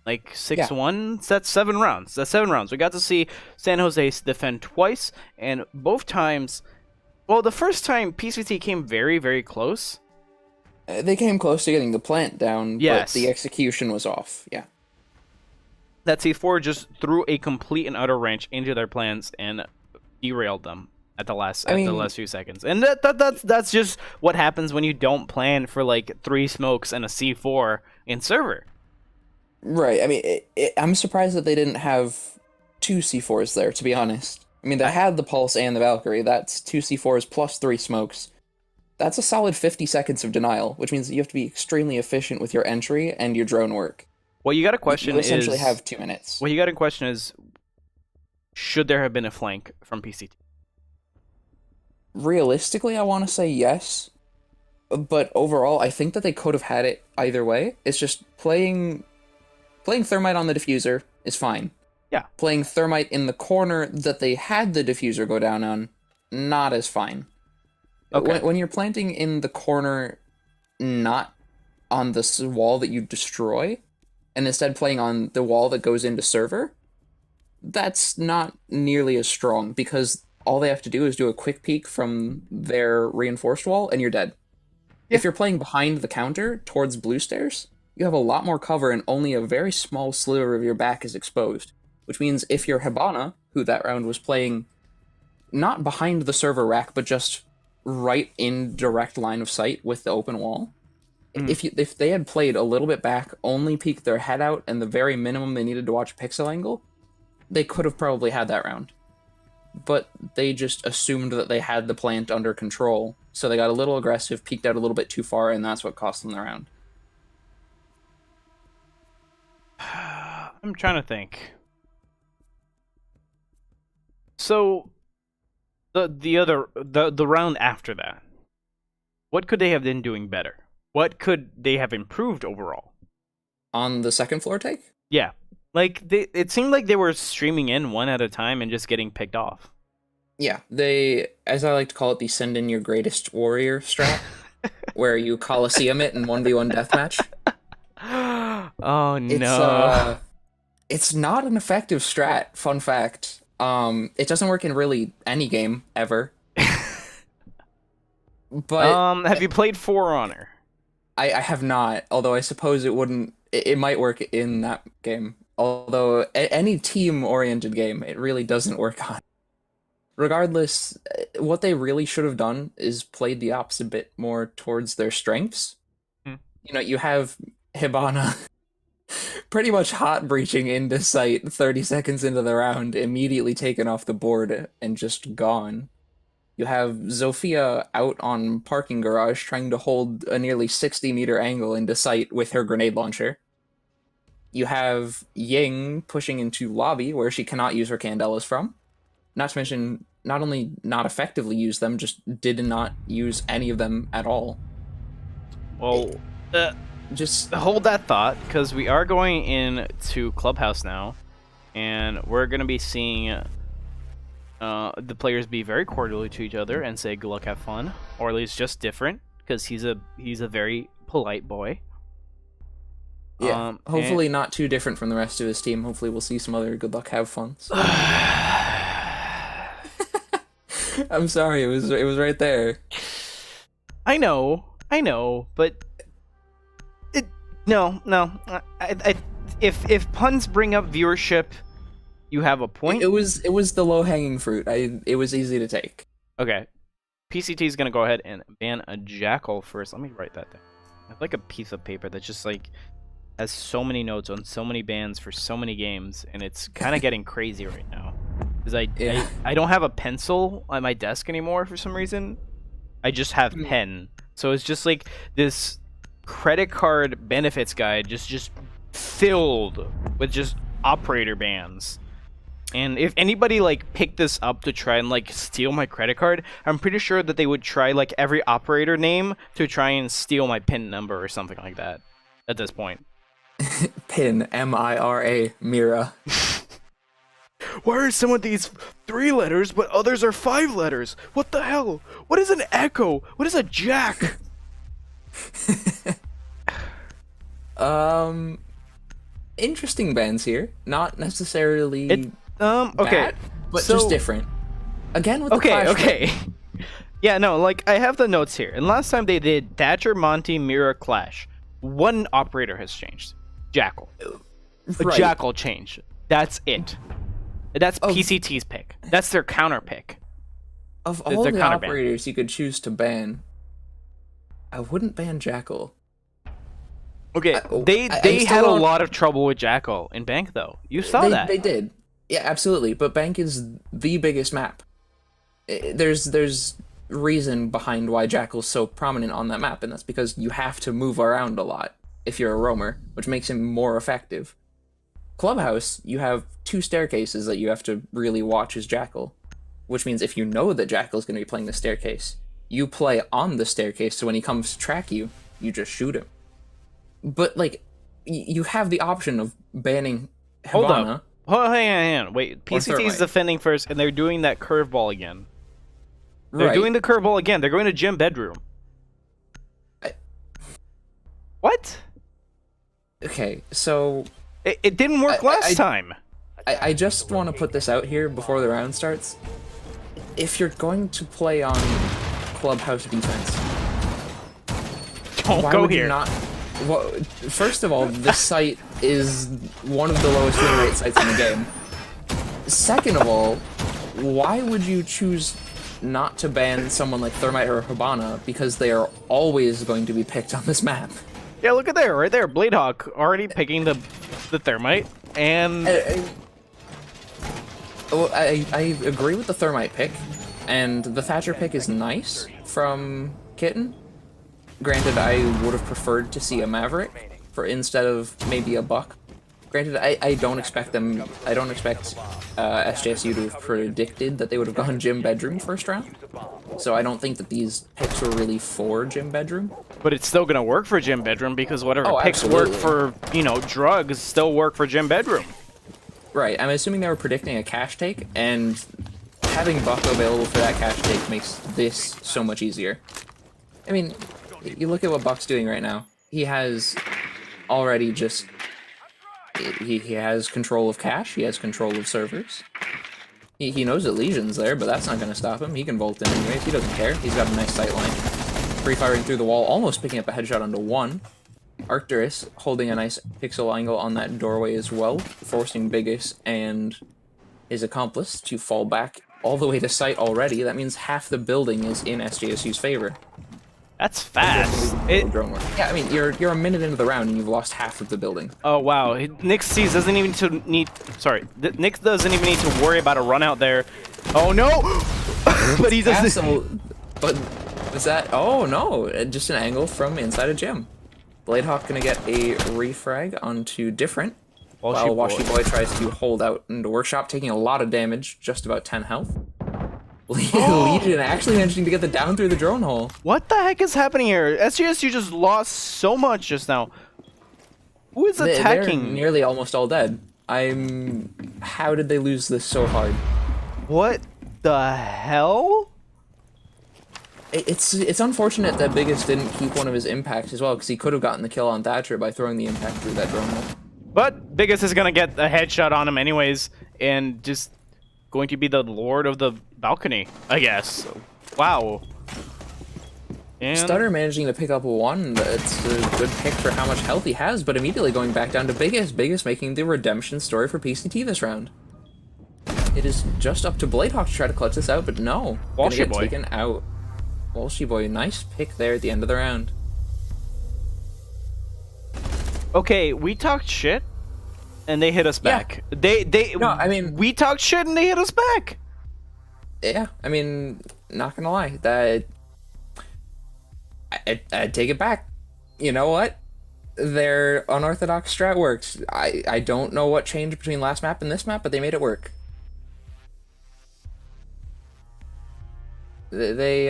Like 6-1, that's 7 rounds. That's 7 rounds. We got to see San Jose defend twice, and both times, well, the first time PCT came very, very close. They came close to getting the plant down, Yes. but the execution was off. Yeah. That C4 just threw a complete and utter wrench into their plans and derailed them at the last few seconds. And that's just what happens when you don't plan for like 3 smokes and a C4 in server. Right. I mean, I'm surprised that they didn't have 2 C4s there, to be honest. I mean, they had the Pulse and the Valkyrie. That's 2 C4s plus 3 smokes. That's a solid 50 seconds of denial, which means that you have to be extremely efficient with your entry and your drone work. What you got to question You essentially is have 2 minutes. What you got to question is, should there have been a flank from PCT? Realistically, I want to say yes, but overall, I think that they could have had it either way. It's just playing Thermite on the diffuser is fine. Yeah. Playing Thermite in the corner that they had the diffuser go down on, not as fine. Okay. When you're planting in the corner, not on the wall that you destroy, and instead playing on the wall that goes into server, that's not nearly as strong, because all they have to do is do a quick peek from their reinforced wall, and you're dead. Yeah. If you're playing behind the counter towards blue stairs, you have a lot more cover and only a very small sliver of your back is exposed. Which means if you're Hibana, who that round was playing not behind the server rack, but just right in direct line of sight with the open wall, if they had played a little bit back, only peeked their head out, and the very minimum they needed to watch pixel angle, they could have probably had that round. But they just assumed that they had the plant under control, so they got a little aggressive, peeked out a little bit too far, and that's what cost them the round. I'm trying to think. So the round after that, what could they have been doing better? What could they have improved overall? On the second floor take? Yeah. Like it seemed like they were streaming in one at a time and just getting picked off. Yeah, they, as I like to call it, the send in your greatest warrior strat, where you Coliseum it in 1v1 deathmatch. Oh It's no. it's not an effective strat, fun fact. It doesn't work in really any game ever. But Have you played For Honor? I have not, although I suppose it wouldn't, it might work in that game. Although any team-oriented game, it really doesn't work on. Regardless, what they really should have done is played the opposite bit more towards their strengths. Hmm. You know, you have Hibana pretty much hot breaching into sight 30 seconds into the round, immediately taken off the board and just gone. You have Zofia out on parking garage trying to hold a nearly 60-meter angle into sight with her grenade launcher. You have Ying pushing into lobby where she cannot use her candelas from. Not to mention, not only not effectively use them, just did not use any of them at all. Well, Just hold that thought, because we are going into Clubhouse now, and we're going to be seeing the players be very cordial to each other and say good luck, have fun, or at least just different, because he's a very polite boy. yeah, hopefully not too different from the rest of his team. Hopefully we'll see some other good luck, have funs. I'm sorry, it was right there. I know, but no. If puns bring up viewership, you have a point. It was the low hanging fruit. It was easy to take. Okay, PCT is gonna go ahead and ban a Jackal first. Let me write that down. I have like a piece of paper that just like has so many notes on so many bans for so many games, and it's kind of getting crazy right now. Because I don't have a pencil on my desk anymore for some reason. I just have pen. So it's just like this credit card benefits guide just filled with just operator bans. And if anybody like picked this up to try and like steal my credit card, I'm pretty sure that they would try like every operator name to try and steal my PIN number or something like that at this point. PIN, M-I-R-A, Mira. Why are some of these 3 letters but others are 5 letters? What the hell? What is an echo? What is a jack? Interesting bands here. Not necessarily Okay, bad, but so, just different. Again with the okay. Yeah, no, like I have the notes here. And last time they did Thatcher, Monty, Mira, Clash. One operator has changed. Jackal. Right. A Jackal changed. That's it. That's PCT's pick. That's their counter pick. Of all the operators you could choose to ban, I wouldn't ban Jackal. Okay, they had a lot of trouble with Jackal in Bank, though. You saw that. They did. Yeah, absolutely. But Bank is the biggest map. There's reason behind why Jackal's so prominent on that map, and that's because you have to move around a lot if you're a roamer, which makes him more effective. Clubhouse, you have 2 staircases that you have to really watch as Jackal, which means if you know that Jackal's going to be playing the staircase, you play on the staircase, so when he comes to track you, you just shoot him. But, like, you have the option of banning Hibana. Hold up. Oh, hang on. Wait, PCT's defending first, and they're doing that curveball again. They're doing the curveball again. They're going to gym bedroom. What? Okay, so... It didn't work last time. I just want to put this out here before the round starts. If you're going to play on Clubhouse defense... Don't go here. Well, first of all, this site is one of the lowest win rate sites in the game. Second of all, why would you choose not to ban someone like Thermite or Hibana? Because they are always going to be picked on this map. Yeah, look at there, right there. Bladehawk already picking the Thermite, and... I agree with the Thermite pick, and the Thatcher pick is nice from Kitten. Granted, I would have preferred to see a Maverick instead of maybe a Buck. Granted, I don't expect them. I don't expect SJSU to have predicted that they would have gone gym bedroom first round. So I don't think that these picks were really for gym bedroom. But it's still gonna work for gym bedroom because whatever Oh, picks work absolutely. for, you know, drugs still work for gym bedroom. Right. I'm assuming they were predicting a cash take, and having Buck available for that cash take makes this so much easier. I mean, you look at what Buck's doing right now. He has already just he has control of cash. He has control of servers. He knows that Legion's there, but that's not going to stop him. He can bolt in anyways. He doesn't care. He's got a nice sight line. Free firing through the wall, almost picking up a headshot onto one. Arcturus holding a nice pixel angle on that doorway as well, forcing Biggest and his accomplice to fall back all the way to sight already. That means half the building is in SJSU's favor. That's fast. Drone work. Yeah, I mean, you're a minute into the round and you've lost half of the building. Oh wow, Nick sees doesn't even need. Sorry, Nick doesn't even need to worry about a run out there. Oh no! But he doesn't. But was that? Oh no! Just an angle from inside a gym. Bladehawk gonna get a refrag onto different. While Washy Boy tries to hold out into Workshop, taking a lot of damage, just about 10 health. Legion actually managing to get the down through the drone hole. What the heck is happening here? SJSU just lost so much just now. Who is attacking? They're nearly almost all dead. How did they lose this so hard? What the hell? It's unfortunate that Biggest didn't keep one of his impacts as well, because he could have gotten the kill on Thatcher by throwing the impact through that drone hole. But Biggest is gonna get a headshot on him anyways, and just going to be the lord of the balcony, I guess. Wow. And Stutter managing to pick up one. It's a good pick for how much health he has, but immediately going back down to Biggest. Biggest making the redemption story for PCT this round. It is just up to Bladehawk to try to clutch this out, but no. Gonna get taken out. Walshy Boy, nice pick there at the end of the round. okay, we talked shit, and they hit us back. No, I mean, we talked shit and they hit us back. Yeah, I mean, not gonna lie, that I'd take it back. You know what? Their unorthodox strat works. I don't know what changed between last map and this map, but they made it work. They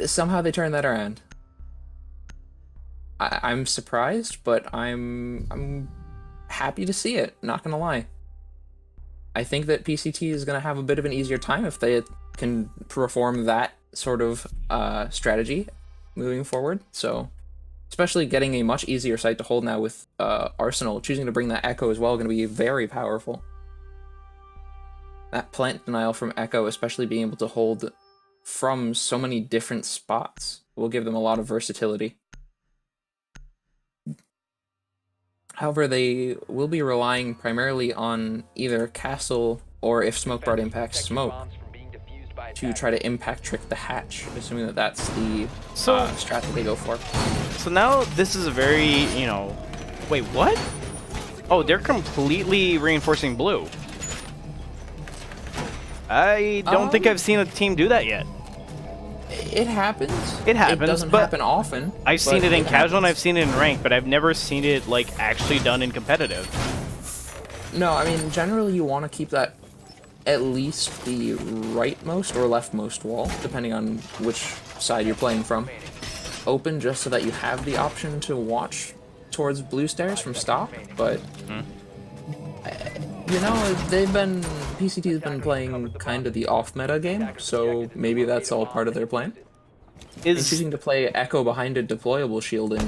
somehow they turned that around. I'm surprised, but I'm happy to see it, not gonna lie. I think that PCT is gonna have a bit of an easier time if they can perform that sort of strategy moving forward. So, especially getting a much easier site to hold now with Arsenal, choosing to bring that Echo as well, going to be very powerful. That plant denial from Echo, especially being able to hold from so many different spots, will give them a lot of versatility. However, they will be relying primarily on either Castle or, if Smoke brought impact, Smoke to try to impact trick the hatch, assuming that that's the strat that they go for. So now this is a very, you know... Wait, what? Oh, they're completely reinforcing blue. I don't think I've seen a team do that yet. It happens. It happens, It doesn't but happen often. I've seen it in casual and I've seen it in ranked, but I've never seen it like actually done in competitive. No, I mean, generally you want to keep that at least the rightmost or leftmost wall, depending on which side you're playing from, open, just so that you have the option to watch towards blue stairs from stop. But you know, PCT's been playing kind of the off-meta game, so maybe that's all part of their plan. And choosing to play Echo behind a deployable shield in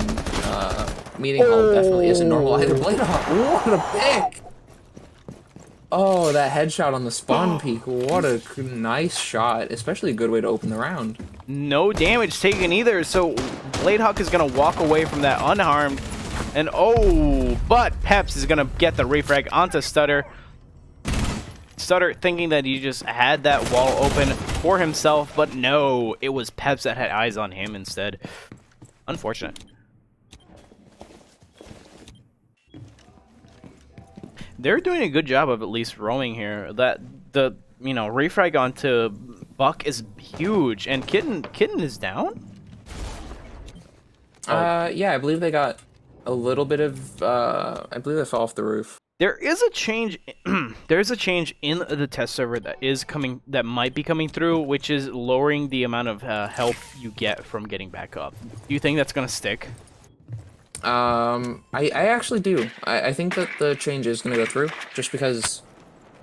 Meeting Hall definitely isn't normal either. Bladehawk, what a pick! Oh, that headshot on the spawn peak, what a nice shot, especially a good way to open the round. No damage taken either, so Bladehawk is going to walk away from that unharmed. And oh, but Peps is going to get the refrag onto Stutter. Stutter thinking that he just had that wall open for himself, but no, it was Peps that had eyes on him instead. Unfortunate. They're doing a good job of at least roaming here. That the refrag onto Buck is huge, and Kitten is down. Yeah, I believe they got A little bit of, I believe I fell off the roof. There is a change. There's a change in the test server that is coming, that might be coming through, which is lowering the amount of health you get from getting back up. Do you think that's gonna stick? I actually do. I think that the change is going to go through, just because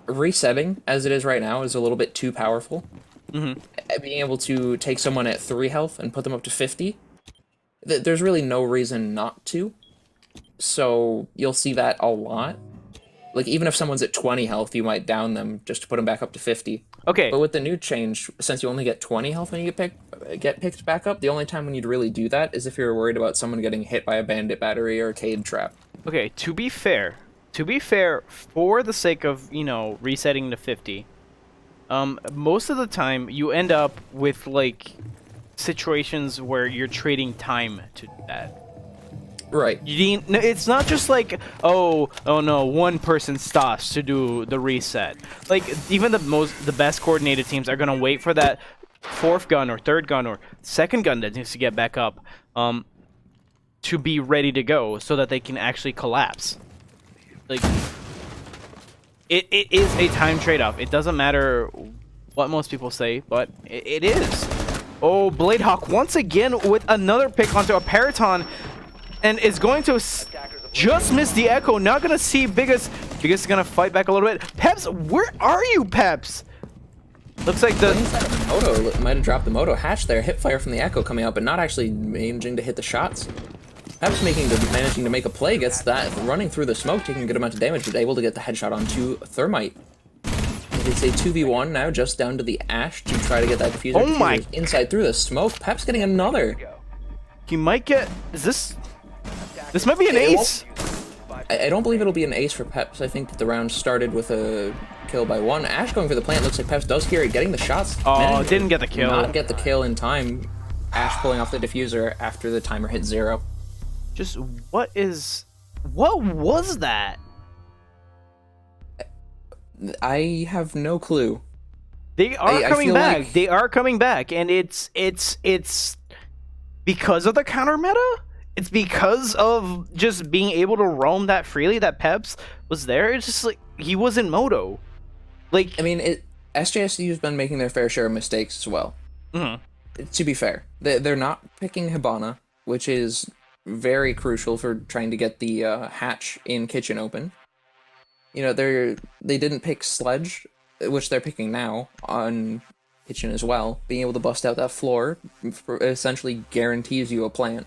resetting, as it is right now, is a little bit too powerful. Being able to take someone at 3 health and put them up to 50, there's really no reason not to. So you'll see that a lot. Like, even if someone's at 20 health, you might down them just to put them back up to 50. Okay. But with the new change, since you only get 20 health when you get picked back up, the only time when you'd really do that is if you're worried about someone getting hit by a bandit battery or a cade trap. Okay, to be fair, for the sake of, you know, resetting to 50, most of the time you end up with, like, situations where you're trading time to do that. Right. It's not just like, oh no, one person stops to do the reset. Like, even the best coordinated teams are gonna wait for that 4th gun or 3rd gun or 2nd gun that needs to get back up, to be ready to go so that they can actually collapse. Like, it is a time trade-off. It doesn't matter what most people say, but it is. Oh, Bladehawk once again with another pick onto a Paraton. And is going to just miss the Echo. Not gonna see Biggest. Biggest is gonna fight back a little bit. Peps, where are you, Peps? Looks like the Moto might have dropped the Moto hatch there. Hip fire from the Echo coming out, but not actually managing to hit the shots. Peps managing to make a play, gets that running through the smoke, taking a good amount of damage, but able to get the headshot onto Thermite. It's a 2v1 now, just down to the Ash to try to get that diffuser. Oh my! Inside through the smoke. Peps getting another. He might get. Is this? This might be an ace. I don't believe it'll be an ace for Peps. I think that the round started with a kill by 1. Ash going for the plant. Looks like Peps does hear it, getting the shots. Oh, didn't get the kill. Not get the kill in time. Ash pulling off the diffuser after the timer hit 0. Just what was that? I have no clue. They are coming back. Like... They are coming back, and it's because of the counter meta. It's because of just being able to roam that freely that Peps was there. It's just like he was in Moto. Like, I mean, SJSU's been making their fair share of mistakes as well. To be fair, they're not picking Hibana, which is very crucial for trying to get the hatch in kitchen open. You know, they didn't pick Sledge, which they're picking now on kitchen as well. Being able to bust out that floor essentially guarantees you a plant.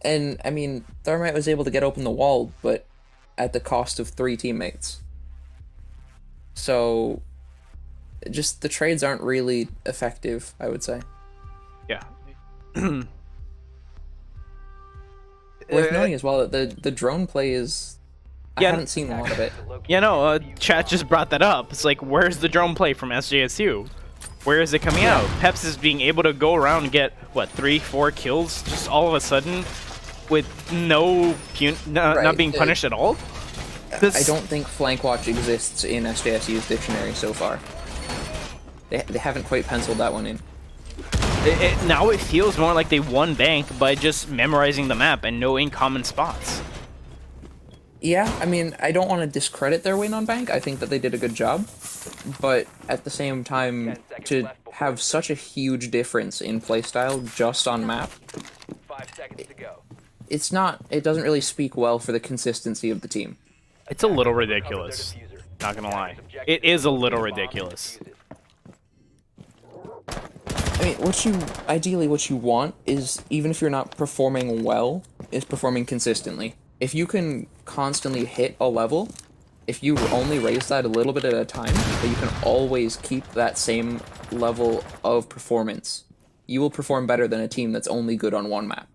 And, I mean, Thermite was able to get open the wall, but at the cost of 3 teammates. So, just the trades aren't really effective, I would say. Yeah. Worth noting as well that the drone play is... I haven't seen a lot of it. Yeah, no, chat just brought that up. It's like, where's the drone play from SJSU? Where is it coming out? Peps is being able to go around and get, what, 3-4 kills just all of a sudden with not being punished at all? I don't think flank watch exists in SJSU's dictionary so far. They haven't quite penciled that one in. Now it feels more like they won bank by just memorizing the map and knowing common spots. Yeah, I mean, I don't want to discredit their win on bank. I think that they did a good job. But at the same time, to have such a huge difference in playstyle just on map, 5 seconds to go. It doesn't really speak well for the consistency of the team. It's a little ridiculous. Not gonna lie. It is a little ridiculous. I mean, ideally what you want is, even if you're not performing well, is performing consistently. If you can constantly hit a level, if you only raise that a little bit at a time, but you can always keep that same level of performance, you will perform better than a team that's only good on one map.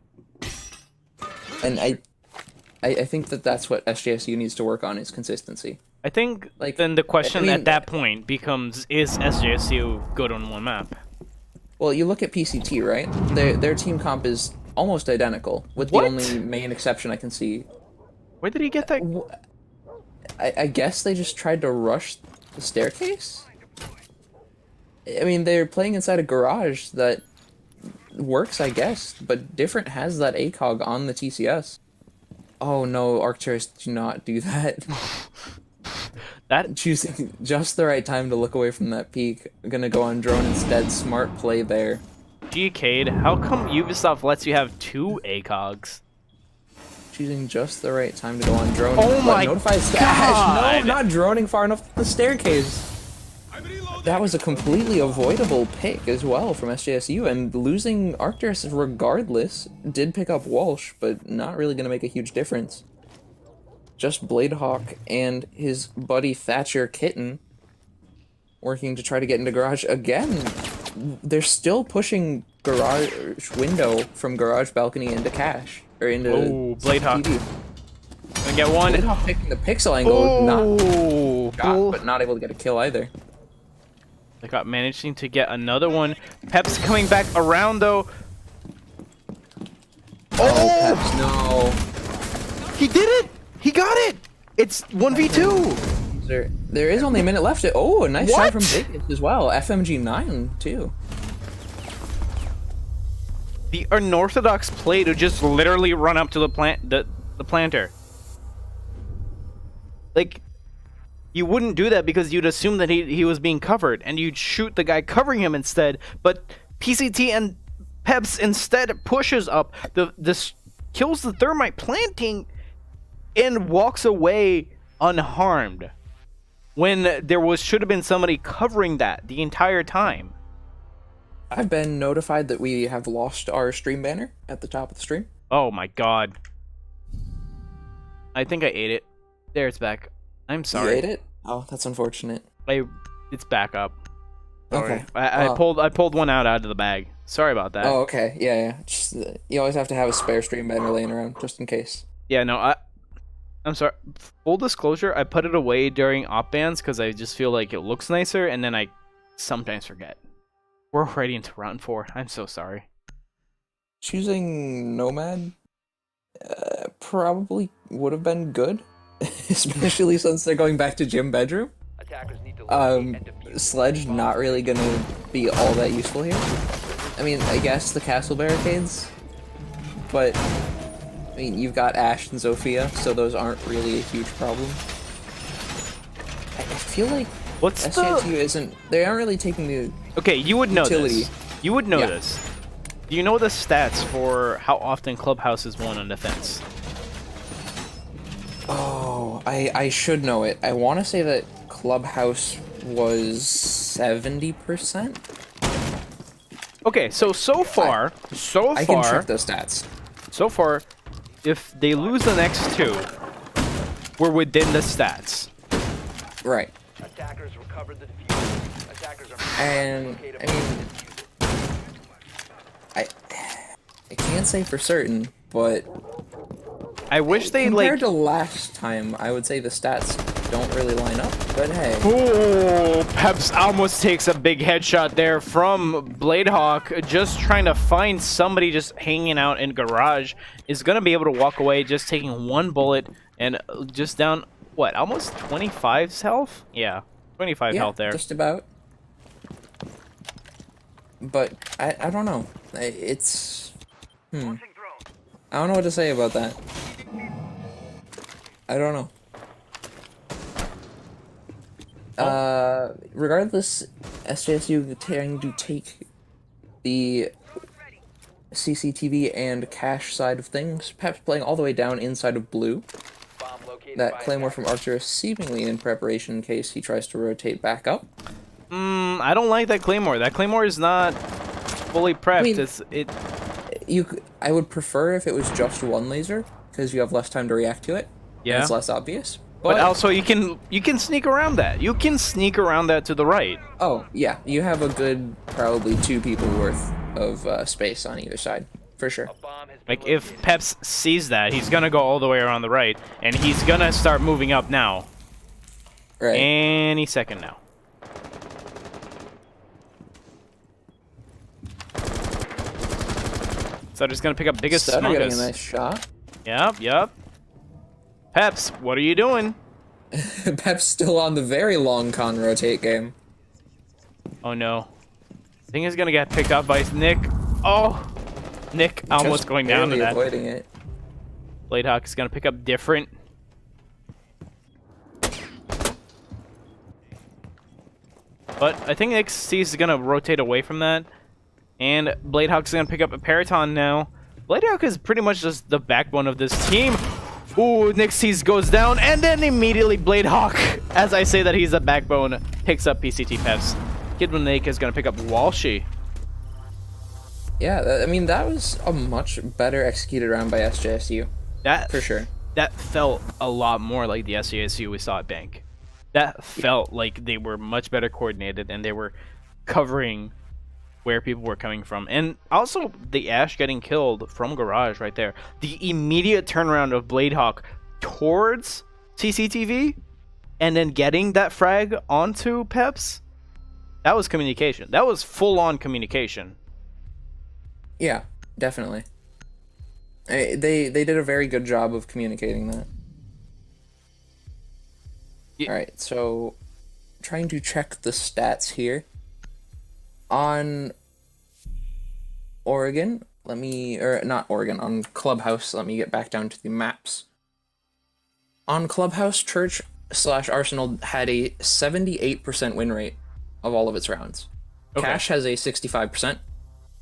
And I think that that's what SJSU needs to work on, is consistency. I think then the question at that point becomes, is SJSU good on one map? Well, you look at PCT, right? Their team comp is almost identical, with the only main exception I can see. Where did he get that? I guess they just tried to rush the staircase? I mean, they're playing inside a garage that works, I guess, but Different has that ACOG on the TCS. Oh no, Arcturus, do not do that. That Choosing just the right time to look away from that peak. I'm gonna go on drone instead. Smart play there. G-Cade, how come Ubisoft lets you have 2 ACOGs? Choosing just the right time to go on drone. Oh my notify Stash. God! No, not droning far enough up the staircase. That was a completely avoidable pick as well from SJSU, and losing Arcturus regardless did pick up Walsh, but not really going to make a huge difference. Just Bladehawk and his buddy Thatcher Kitten working to try to get into garage again. They're still pushing garage window from garage balcony into cache or into Bladehawk. TV. Gonna get one. Bladehawk picking the pixel angle, not shot, but not able to get a kill either. They got managing to get another one. Pep's coming back around though. Peps, no. He did it! He got it! It's 1v2! There is only a minute left. Oh, a nice What? shot from Vegas as well. FMG 9 too. The unorthodox play to just literally run up to the planter. Like, you wouldn't do that because you'd assume that he was being covered, and you'd shoot the guy covering him instead. But PCT and Peps instead pushes up, this kills the thermite planting, and walks away unharmed. When there should have been somebody covering that the entire time. I've been notified that we have lost our stream banner at the top of the stream. Oh my god. I think I ate it. There, it's back. I'm sorry. You ate it? Oh, that's unfortunate. It's back up. Sorry. Okay. I pulled one out of the bag. Sorry about that. Oh, okay. Yeah. Just, you always have to have a spare stream banner laying around just in case. Yeah, no, I'm sorry. Full disclosure, I put it away during op bans because I just feel like it looks nicer, and then I sometimes forget. We're already into round 4. I'm so sorry. Choosing Nomad probably would have been good, especially since they're going back to gym bedroom. Attackers need to locate and defuse Sledge not really gonna be all that useful here. I mean, I guess the castle barricades, but I mean, you've got Ash and Zofia, so those aren't really a huge problem. I feel like What's SJSU isn't. They aren't really taking the. Okay, you would know utility. this. You would know Yeah. this. Do you know the stats for how often Clubhouse is won on defense? Oh, I should know it. I want to say that Clubhouse was 70%. Okay, so far, I can check those stats. so far, if they lose the next 2, we're within the stats. Right. Attackers recovered the diffuser. Attackers are And located I mean, I can't say for certain, but I wish they compared like. to last time, I would say the stats don't really line up. But hey, Oh, Peps almost takes a big headshot there from Bladehawk, just trying to find somebody just hanging out in garage. Is gonna be able to walk away, just taking 1 bullet and just down what, almost 25 health? Yeah, 25 yeah, health there. just about. But I don't know. It's I don't know what to say about that. I don't know. Regardless, SJSU trying to take the CCTV and cache side of things. Pep's playing all the way down inside of blue. bomb located That by Claymore from attackers. Arcturus seemingly in preparation in case he tries to rotate back up. I don't like that Claymore. That Claymore is not fully prepped. mean- I would prefer if it was just one laser, because you have less time to react to it. And Yeah. it's less obvious. But also you can sneak around that. You can sneak around that to the right. Oh, yeah, you have a good, probably 2 people worth of space on either side, for sure. A bomb has been Like if located. Peps sees that, he's gonna go all the way around the right, and he's gonna start moving up now. Right. Any second now. So just gonna pick up biggest Stutter getting a smogus. nice shot. Yep. Peps, what are you doing? Pep's still on the very long con rotate game. Oh no. I think he's gonna get picked up by Nick. Oh! Nick almost Just going down to barely that. avoiding it. Bladehawk is going to pick up different. But I think XC is going to rotate away from that. And Bladehawk's going to pick up a Paraton now. Bladehawk is pretty much just the backbone of this team. Ooh, Nixie's goes down, and then immediately Bladehawk, as I say that he's the backbone, picks up PCT Peps. Kidmanake is going to pick up Walshy. Yeah, I mean, that was a much better executed round by SJSU. That for sure. That felt a lot more like the SJSU we saw at Bank. That felt like they were much better coordinated, and they were covering where people were coming from. And also, the Ash getting killed from Garage right there. The immediate turnaround of Bladehawk towards CCTV, and then getting that frag onto Peps. That was communication. That was full-on communication. Yeah, definitely. They did a very good job of communicating that. Yeah. Alright, so trying to check the stats here. On Oregon, not Oregon, on Clubhouse, let me get back down to the maps. On Clubhouse, Church / Arsenal had a 78% win rate of all of its rounds. Okay. Cash has a 65%.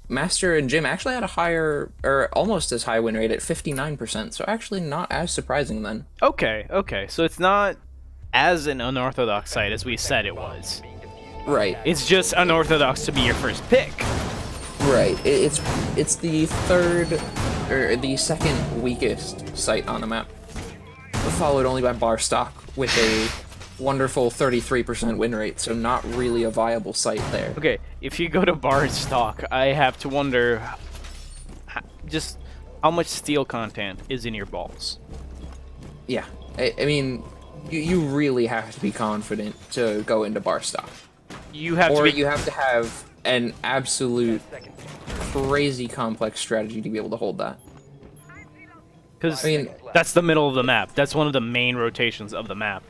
Master and Jim actually had a higher, or almost as high win rate at 59%, so actually not as surprising then. Okay, so it's not as an unorthodox site as we said it was. Right. It's just unorthodox to be your first pick. Right. It's the the second weakest site on the map, followed only by Barstock with a wonderful 33% win rate, so not really a viable site there. Okay, if you go to Barstock, I have to wonder just how much steel content is in your balls. Yeah. I mean, you really have to be confident to go into Barstock. You have you have to have an absolute crazy complex strategy to be able to hold that. Because I mean, that's the middle of the map. That's one of the main rotations of the map.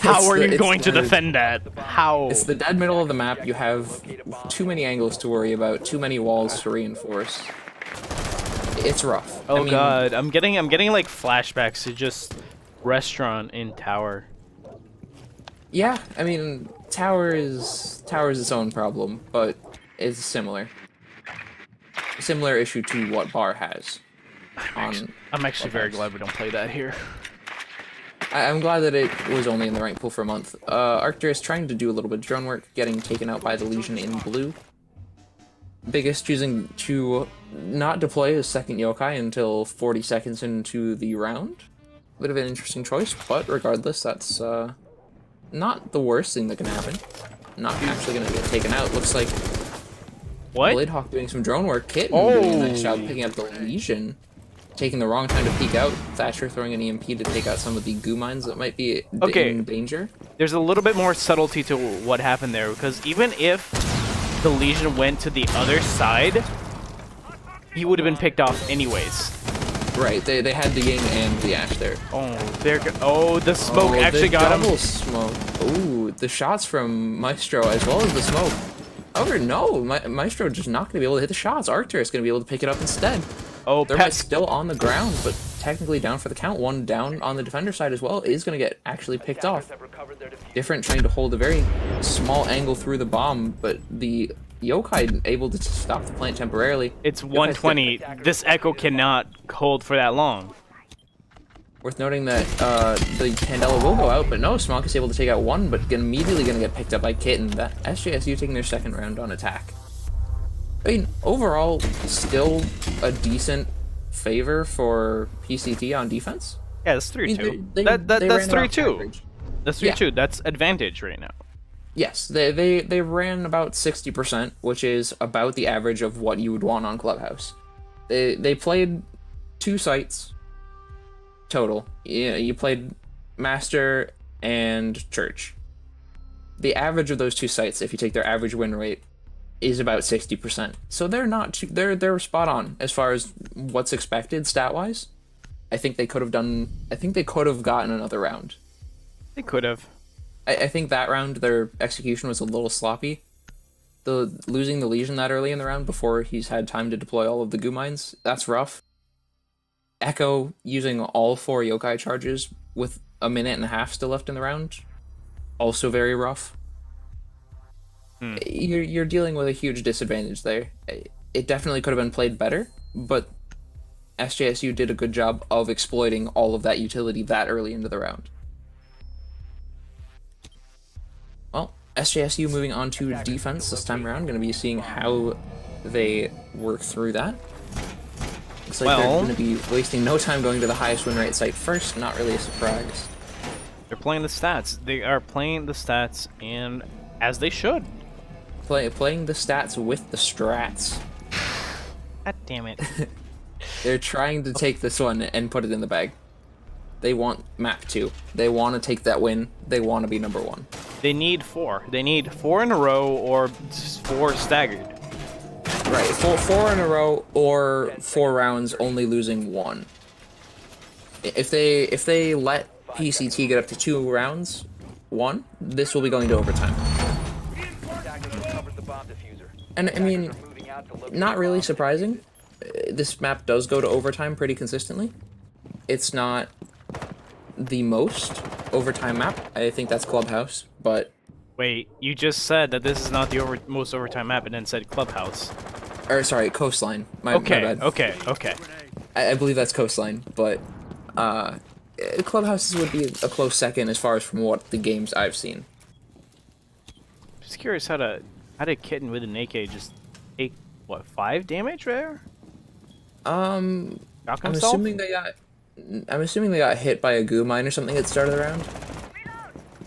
How are you going to defend that? How? It's the dead middle of the map. You have too many angles to worry about, too many walls to reinforce. It's rough. Oh, I mean, God, I'm getting like flashbacks to just restaurant in Tower. Yeah, I mean, Tower is its own problem, but it's similar issue to what Bar has. I'm actually very glad we don't play that here. I'm glad that it was only in the rank pool for a month. Arcturus trying to do a little bit of drone work, getting taken out by the Legion in blue. Biggest choosing to not deploy his second yokai until 40 seconds into the round. Bit of an interesting choice, but regardless, that's not the worst thing that can happen. Not actually going to get taken out. Looks like what? Bladehawk doing some drone work. Kitten doing a nice job picking up the Legion. Taking the wrong time to peek out. Thatcher throwing an EMP to take out some of the goo mines that might be in danger. There's a little bit more subtlety to what happened there, because even if the Legion went to the other side, he would have been picked off anyways. Right, they had the Ying and the Ash there. The smoke actually got him. Double smoke. Ooh, the shots from Maestro as well as the smoke. However, no, Maestro just not going to be able to hit the shots. Arcturus is going to be able to pick it up instead. Oh, They're still on the ground, but technically down for the count. One down on the defender side as well is going to get actually picked off. Different trying to hold a very small angle through the bomb, but the Yokai able to stop the plant temporarily. It's 120. This Echo cannot hold for that long. Worth noting that the Candela will go out, but no, Smonk is able to take out one, but immediately going to get picked up by Kitten. That SJSU taking their second round on attack. I mean, overall, still a decent favor for PCT on defense. Yeah, that's 3-2. I mean, That's 3-2. That's 3-2. Yeah. That's advantage right now. Yes, they ran about 60%, which is about the average of what you would want on Clubhouse. They played 2 sites total. Yeah, you played Master and Church. The average of those 2 sites, if you take their average win rate, is about 60%. So they're spot on as far as what's expected stat wise. I think they could have gotten another round. They could have. I think that round their execution was a little sloppy. Losing the Legion that early in the round before he's had time to deploy all of the goo mines, that's rough. Echo using all 4 yokai charges with a minute and a half still left in the round, also very rough. You're dealing with a huge disadvantage there. It definitely could have been played better, but SJSU did a good job of exploiting all of that utility that early into the round. Well, SJSU moving on to defense this time around, going to be seeing how they work through that. Looks like they're going to be wasting no time going to the highest win rate site first, not really a surprise. They're playing the stats. They are playing the stats, and as they should. Playing the stats with the strats. God damn it. They're trying to take this one and put it in the bag. They want map 2. They want to take that win. They want to be number 1. They need 4. They need 4 in a row or 4 staggered. Right, 4 in a row or 4 rounds only losing 1. If they let PCT get up to 2 rounds, 1, this will be going to overtime. And I mean, not really surprising. This map does go to overtime pretty consistently. It's not the most overtime map. I think that's Clubhouse, but... Wait, you just said that this is not the most overtime map and then said Clubhouse. Or, sorry, Coastline. My bad. Okay. I believe that's Coastline, but... Clubhouses would be a close second as far as from what the games I've seen. Just curious how did Kitten with an AK just take, what, 5 damage there? I'm assuming they got hit by a goo mine or something at the start of the round.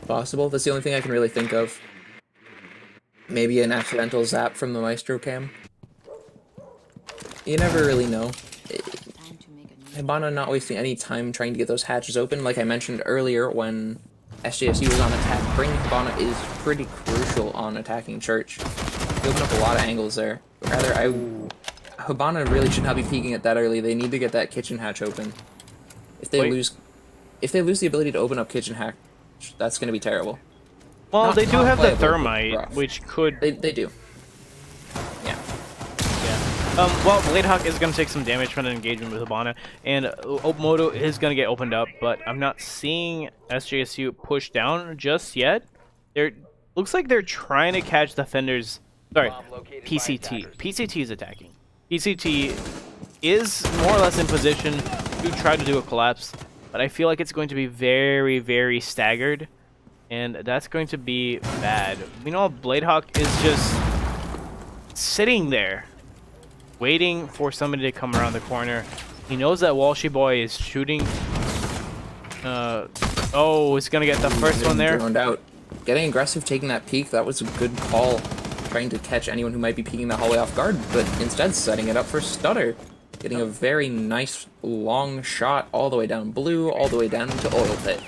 Possible. That's the only thing I can really think of. Maybe an accidental zap from the Maestro cam. You never really know. Hibana not wasting any time trying to get those hatches open. Like I mentioned earlier, when SJSU was on attack, bringing Hibana is pretty crucial on attacking Church. You open up a lot of angles there. Rather, Hibana really should not be peeking it that early. They need to get that kitchen hatch open. If they lose the ability to open up kitchen hatch, that's going to be terrible. Well, they do have the playable, thermite, which could... They do. Yeah. Well, Bladehawk is going to take some damage from an engagement with Hibana, and Moto is going to get opened up, but I'm not seeing SJSU push down just yet. Looks like they're trying to catch the Fender's... Sorry, PCT. PCT is attacking. PCT is more or less in position to try to do a collapse, but I feel like it's going to be very, very staggered, and that's going to be bad. Meanwhile, Bladehawk is just sitting there, waiting for somebody to come around the corner. He knows that Walshy Boy is shooting. Oh, it's gonna get the first one there. Droned out. Getting aggressive, taking that peek, that was a good call. Trying to catch anyone who might be peeking the hallway off guard, but instead setting it up for Stutter. Getting a very nice long shot all the way down blue, all the way down to Oil Pit.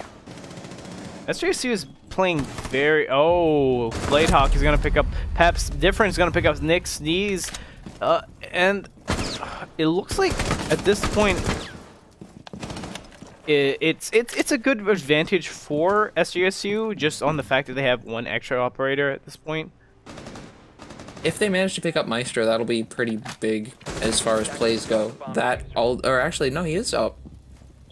SJSU is playing very... Oh, Bladehawk is going to pick up Pep's. Difference is going to pick up Nick's knees. And it looks like at this point it's a good advantage for SJSU just on the fact that they have 1 extra operator at this point. If they manage to pick up Maestro, that'll be pretty big as far as plays go. Or actually, no, he is up.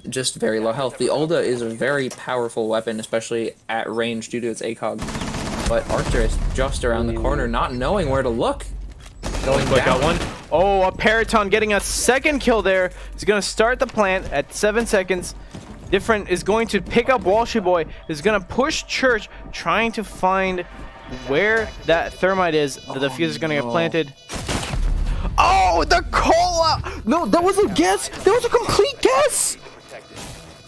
Just very low health. The Ulda is a very powerful weapon, especially at range due to its ACOG. But Arthur is just around the corner, not knowing where to look. Going down. Got one. Oh, a Periton getting a second kill there. He's going to start the plant at 7 seconds. Different is going to pick up Walshy Boy. Is going to push Church, trying to find where that thermite is. The defuse is going to get planted. Oh, the call out! No, that was a guess. That was a complete guess.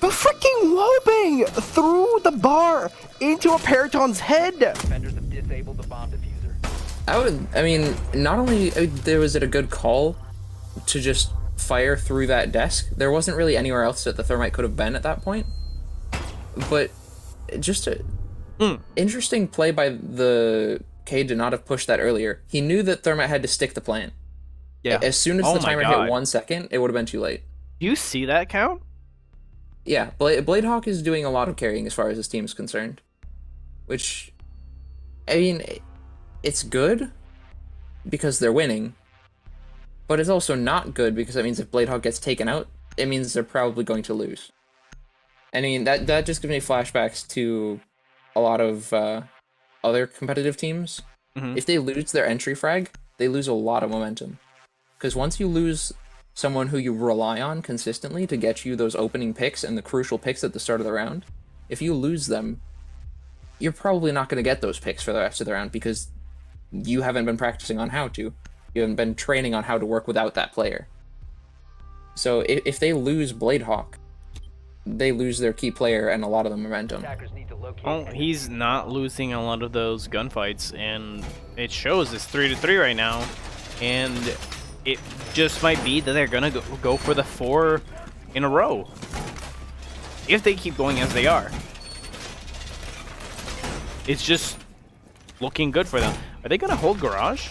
The freaking wallbang through the bar into a Periton's head. Defenders have disabled the bomb diffuser. I mean, not only was it a good call to just fire through that desk, there wasn't really anywhere else that the thermite could have been at that point. But just a interesting play by the Cade to not have pushed that earlier. He knew that thermite had to stick the plant. Yeah. As soon as the timer hit 1 second, it would have been too late. Do you see that count? Yeah, Bladehawk is doing a lot of carrying as far as his team is concerned. Which, I mean, it's good because they're winning, but it's also not good because that means if Bladehawk gets taken out, it means they're probably going to lose. I mean, that just gives me flashbacks to a lot of other competitive teams. If they lose their entry frag, they lose a lot of momentum. Because once you lose someone who you rely on consistently to get you those opening picks and the crucial picks at the start of the round, if you lose them, you're probably not going to get those picks for the rest of the round because you haven't been practicing on how to. You haven't been training on how to work without that player. So if they lose Bladehawk, they lose their key player and a lot of the momentum. Attackers need to locate Well, he's not losing a lot of those gunfights, and it shows it's 3-3 right now, and it just might be that they're gonna go for the 4 in a row if they keep going as they are. It's just looking good for them. Are they gonna hold garage?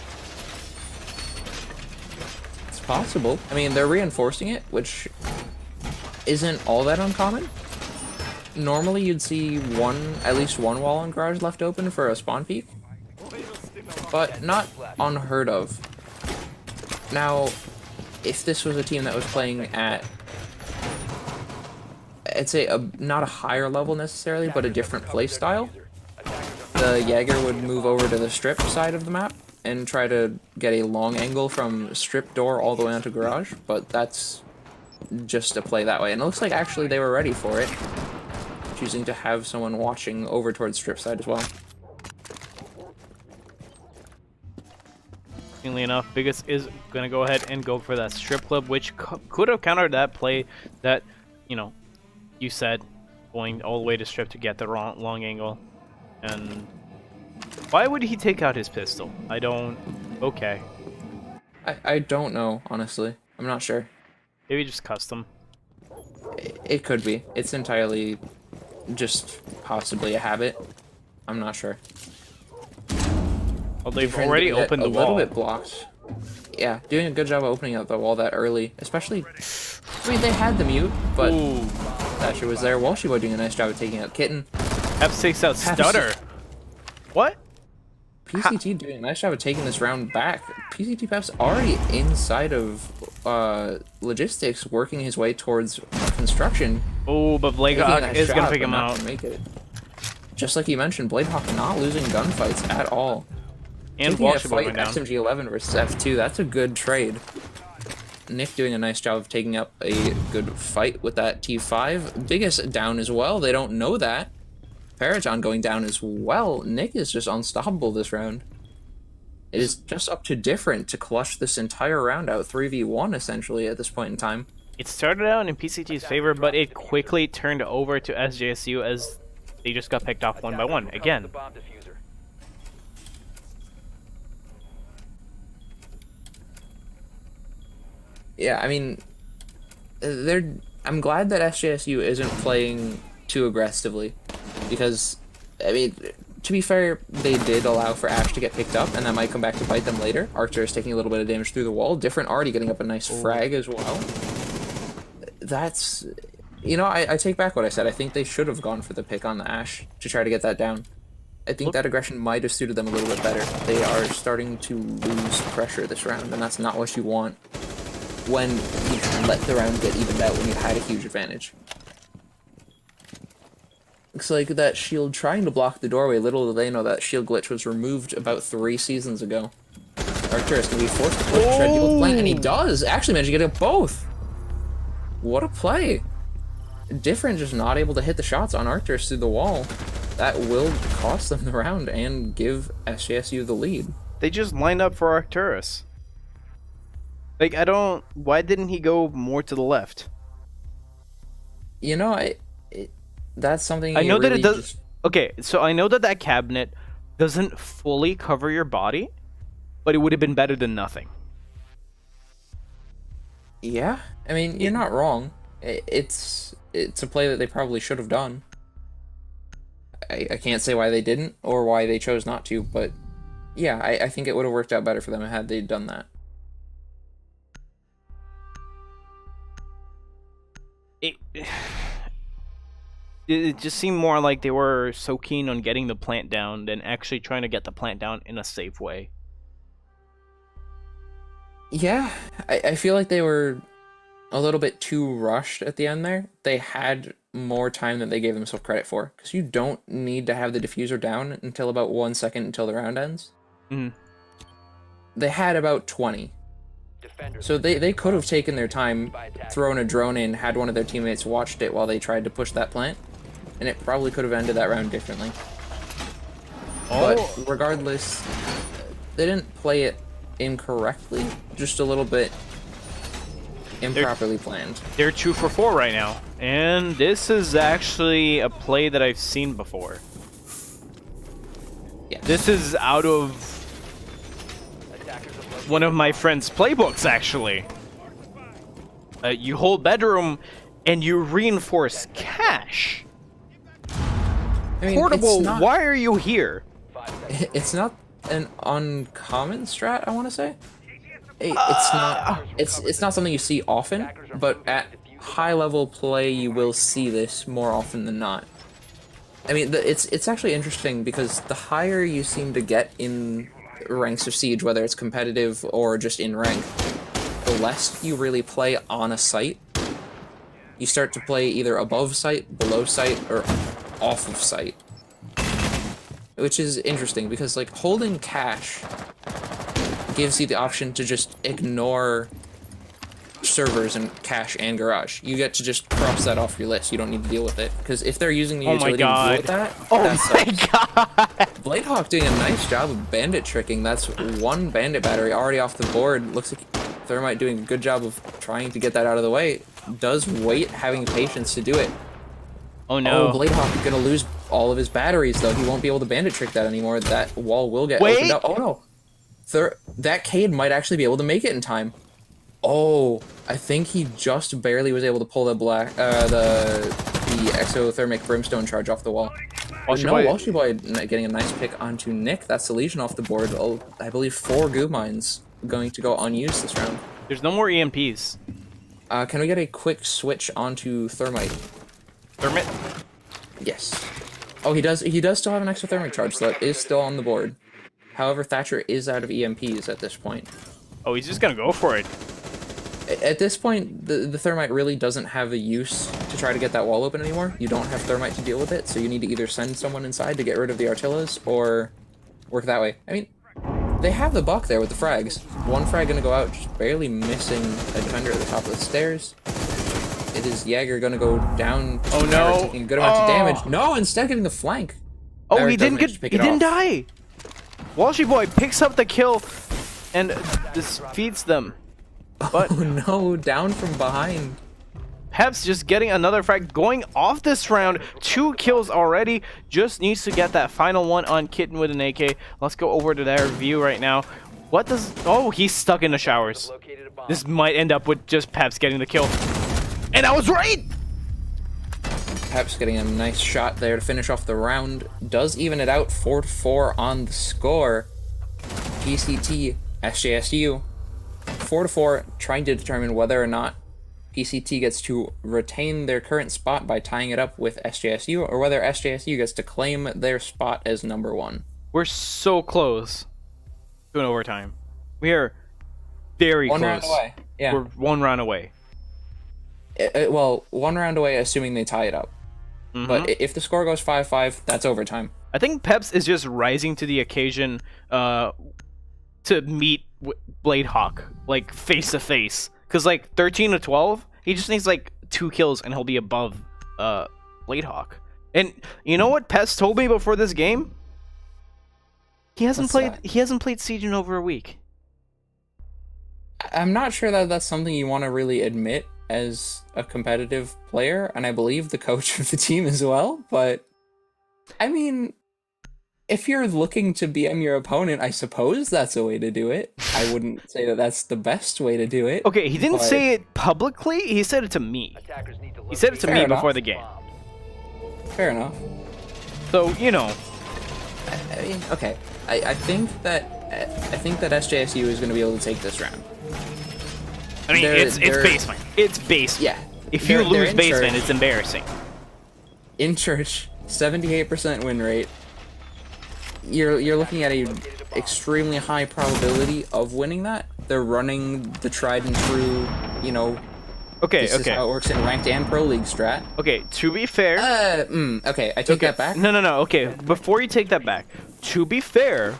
It's possible. I mean, they're reinforcing it, which isn't all that uncommon. Normally, you'd see at least one wall on garage left open for a spawn peek, but not unheard of. Now, if this was a team that was playing at, I'd say not a higher level necessarily, but a different play style, the Jaeger would move over to the strip side of the map and try to get a long angle from strip door all the way onto garage, but that's just to play that way. And it looks like actually they were ready for it, choosing to have someone watching over towards strip side as well. Interestingly enough, Biggest is going to go ahead and go for that strip club, which could have countered that play that, you know, you said, going all the way to strip to get the long angle. And why would he take out his pistol? I don't... Okay. I don't know, honestly. I'm not sure. Maybe just custom. It could be. It's entirely just possibly a habit. I'm not sure. Well, they've already opened the wall. A little bit blocked. Yeah, doing a good job of opening up the wall that early. Especially, I mean, they had the mute, but Thatcher was there. Walshy Boy doing a nice job of taking out Kitten. F6 out Stutter. What? PCT doing a nice job of taking this round back. PCT Pep's already inside of logistics, working his way towards construction. Oh, but Bladehawk is going to pick him out. Make it. Just like you mentioned, Bladehawk not losing gunfights at all. And taking a Walshy Boy fight went down. SMG-11 versus F2, that's a good trade. Nick doing a nice job of taking up a good fight with that T5. Biggest down as well, they don't know that. Paragon going down as well. Nick is just unstoppable this round. It is just up to Different to clutch this entire round out, 3v1 essentially at this point in time. It started out in PCT's favor, but it quickly turned over to SJSU as they just got picked off one by one again. the bomb diffuser. Yeah, I mean, I'm glad that SJSU isn't playing too aggressively, because, I mean, to be fair, they did allow for Ash to get picked up, and that might come back to bite them later. Archer is taking a little bit of damage through the wall. Different already getting up a nice frag as well. That's, you know, I take back what I said. I think they should have gone for the pick on the Ash to try to get that down. I think that aggression might have suited them a little bit better. They are starting to lose pressure this round, and that's not what you want when you let the round get evened out when you had a huge advantage. Looks like that shield trying to block the doorway. Little do they know that shield glitch was removed about 3 seasons ago. Arcturus can be forced to push Tread People's Plant, and he does actually manage to get it both. What a play. Different, just not able to hit the shots on Arcturus through the wall. That will cost them the round and give SJSU the lead. They just lined up for Arcturus. Like, why didn't he go more to the left? You know, that's something I know really that it does. Okay, so I know that that cabinet doesn't fully cover your body, but it would have been better than nothing. Yeah, I mean, you're not wrong. It's a play that they probably should have done. I can't say why they didn't or why they chose not to, but yeah, I think it would have worked out better for them had they done that. It just seemed more like they were so keen on getting the plant down than actually trying to get the plant down in a safe way. Yeah, I feel like they were a little bit too rushed at the end there. They had more time than they gave themselves credit for, because you don't need to have the diffuser down until about 1 second until the round ends. Mhm. They had about 20. So they could have taken their time, thrown a drone in, had one of their teammates watched it while they tried to push that plant, and it probably could have ended that round differently. Oh. But regardless, they didn't play it incorrectly, just a little bit improperly planned. They're 2 for 4 right now, and this is actually a play that I've seen before. Yeah. This is out of one of my friend's playbooks, actually. You hold bedroom, and you reinforce cache. I mean, Portable, why are you here? It's not an uncommon strat, I want to say. It's not. It's not something you see often, but at high level play, you will see this more often than not. I mean, it's actually interesting because the higher you seem to get in ranks of Siege, whether it's competitive or just in rank, the less you really play on a site. You start to play either above site, below site, or off of site. Which is interesting because, like, holding cache gives you the option to just ignore servers and cache and garage. You get to just cross that off your list. You don't need to deal with it. Because if they're using the utility to deal with that, Bladehawk doing a nice job of bandit tricking. That's one bandit battery already off the board. Looks like Thermite doing a good job of trying to get that out of the way. Does wait, having patience to do it. Oh no. Oh, Bladehawk is gonna lose all of his batteries though. He won't be able to bandit trick that anymore. That wall will get opened up. Oh no. That Cade might actually be able to make it in time. Oh, I think he just barely was able to pull the exothermic brimstone charge off the wall. Walshy Boy getting a nice pick onto Nick. That's the Legion off the board. Oh, I believe 4 goo mines going to go unused this round. There's no more EMPs. Can we get a quick switch onto Thermite? Thermite? Yes. Oh, he does still have an exothermic charge, so that is still on the board. However, Thatcher is out of EMPs at this point. Oh, he's just gonna go for it. At this point, the Thermite really doesn't have a use to try to get that wall open anymore. You don't have Thermite to deal with it, so you need to either send someone inside to get rid of the Artillas, or work that way. I mean, they have the buck there with the frags. One frag gonna go out, just barely missing a defender at the top of the stairs. It is Jaeger gonna go down. Oh no! Taking a good amount of damage. No, instead getting the flank. Oh, he didn't die. Walshy Boy picks up the kill and defeats them. But oh no, down from behind. Peps just getting another frag, going off this round. 2 kills already. Just needs to get that final one on Kitten with an AK. Let's go over to their view right now. What does... Oh, he's stuck in the showers. This might end up with just Peps getting the kill. And I was right! Peps getting a nice shot there to finish off the round. Does even it out, 4-4 on the score. PCT, SJSU, 4-4, trying to determine whether or not PCT gets to retain their current spot by tying it up with SJSU, or whether SJSU gets to claim their spot as number 1. We're so close to an overtime. We are very close. 1 round away. Yeah. We're 1 round away. Well, 1 round away, assuming they tie it up. But if the score goes 5-5, that's overtime. I think Peps is just rising to the occasion to meet Bladehawk, like, face-to-face. Because, like, 13-12, he just needs, like, 2 kills and he'll be above Bladehawk. And you know what Peps told me before this game? He hasn't played Siege in over a week. I'm not sure that that's something you want to really admit as a competitive player, and I believe the coach of the team as well, but I mean, if you're looking to BM your opponent, I suppose that's a way to do it. I wouldn't say that that's the best way to do it. Okay, he didn't say it publicly, he said it to me. He said it to me before the game. Fair enough. So, you know. I mean, okay. I think that SJSU is going to be able to take this round. I mean, it's basement. It's basement. Yeah. If you lose basement, it's embarrassing. In church, 78% win rate. You're looking at a extremely high probability of winning that. They're running the tried and true, you know, Okay, This is how it works in ranked and pro league strat. Okay, to be fair... Okay, I take that back. No, okay. Before you take that back, to be fair,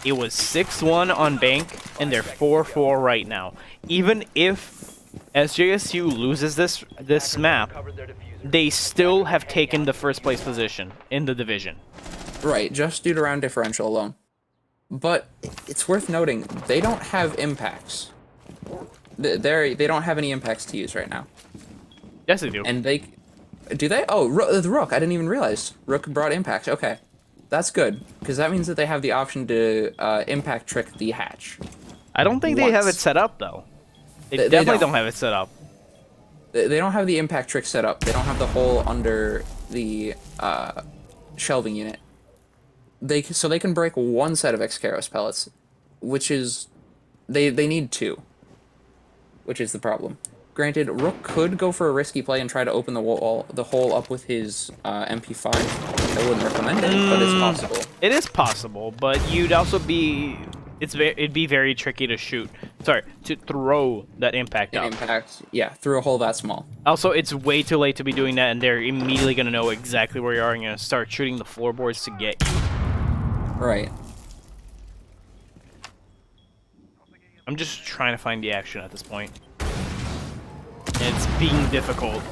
it was 6-1 on Bank, and they're 4-4 right now. Even if SJSU loses this map, they still have taken the first place position in the division. Right, just due to round differential alone. But it's worth noting, they don't have impacts. They don't have any impacts to use right now. Yes, they do. And they... Do they? Oh, the Rook. I didn't even realize. Rook brought impact. Okay. That's good, because that means that they have the option to impact trick the hatch. I don't think they have it set up, though. They definitely don't have it set up. They don't have the impact trick set up. They don't have the hole under the shelving unit. So they can break one set of Excaros pellets, which is... They need two, which is the problem. Granted, Rook could go for a risky play and try to open the hole up with his MP5. I wouldn't recommend it, but it's possible. It is possible, but you'd also be... It'd be very tricky to shoot. Sorry, to throw that impact up. Impact, yeah, through a hole that small. Also, it's way too late to be doing that, and they're immediately going to know exactly where you are and going to start shooting the floorboards to get you. Right. I'm just trying to find the action at this point. And it's being difficult.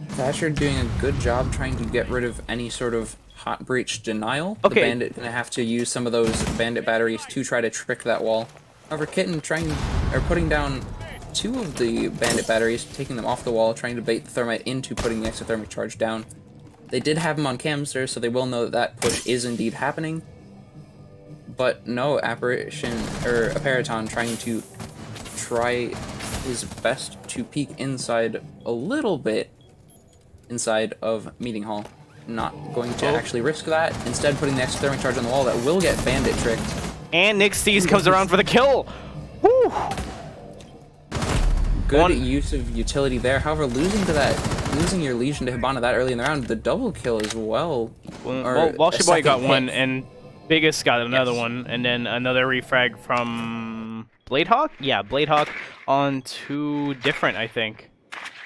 Thatcher doing a good job trying to get rid of any sort of hot breach denial. Okay. The bandit gonna have to use some of those bandit batteries to try to trick that wall. However, Kitten putting down 2 of the bandit batteries, taking them off the wall, trying to bait the thermite into putting the exothermic charge down. They did have him on camster, so they will know that that push is indeed happening. But no, Appariton trying to try his best to peek inside a little bit inside of Meeting Hall. Not going to actually risk that. Instead, putting the exothermic charge on the wall that will get bandit tricked. And Nick Stees comes around for the kill. Woo! Good use of utility there. However, losing your Legion to Hibana that early in the round, the double kill as well. Well, Walshy got one, and Biggest got another one, and then another refrag from Bladehawk? Yeah, Bladehawk on 2 different, I think.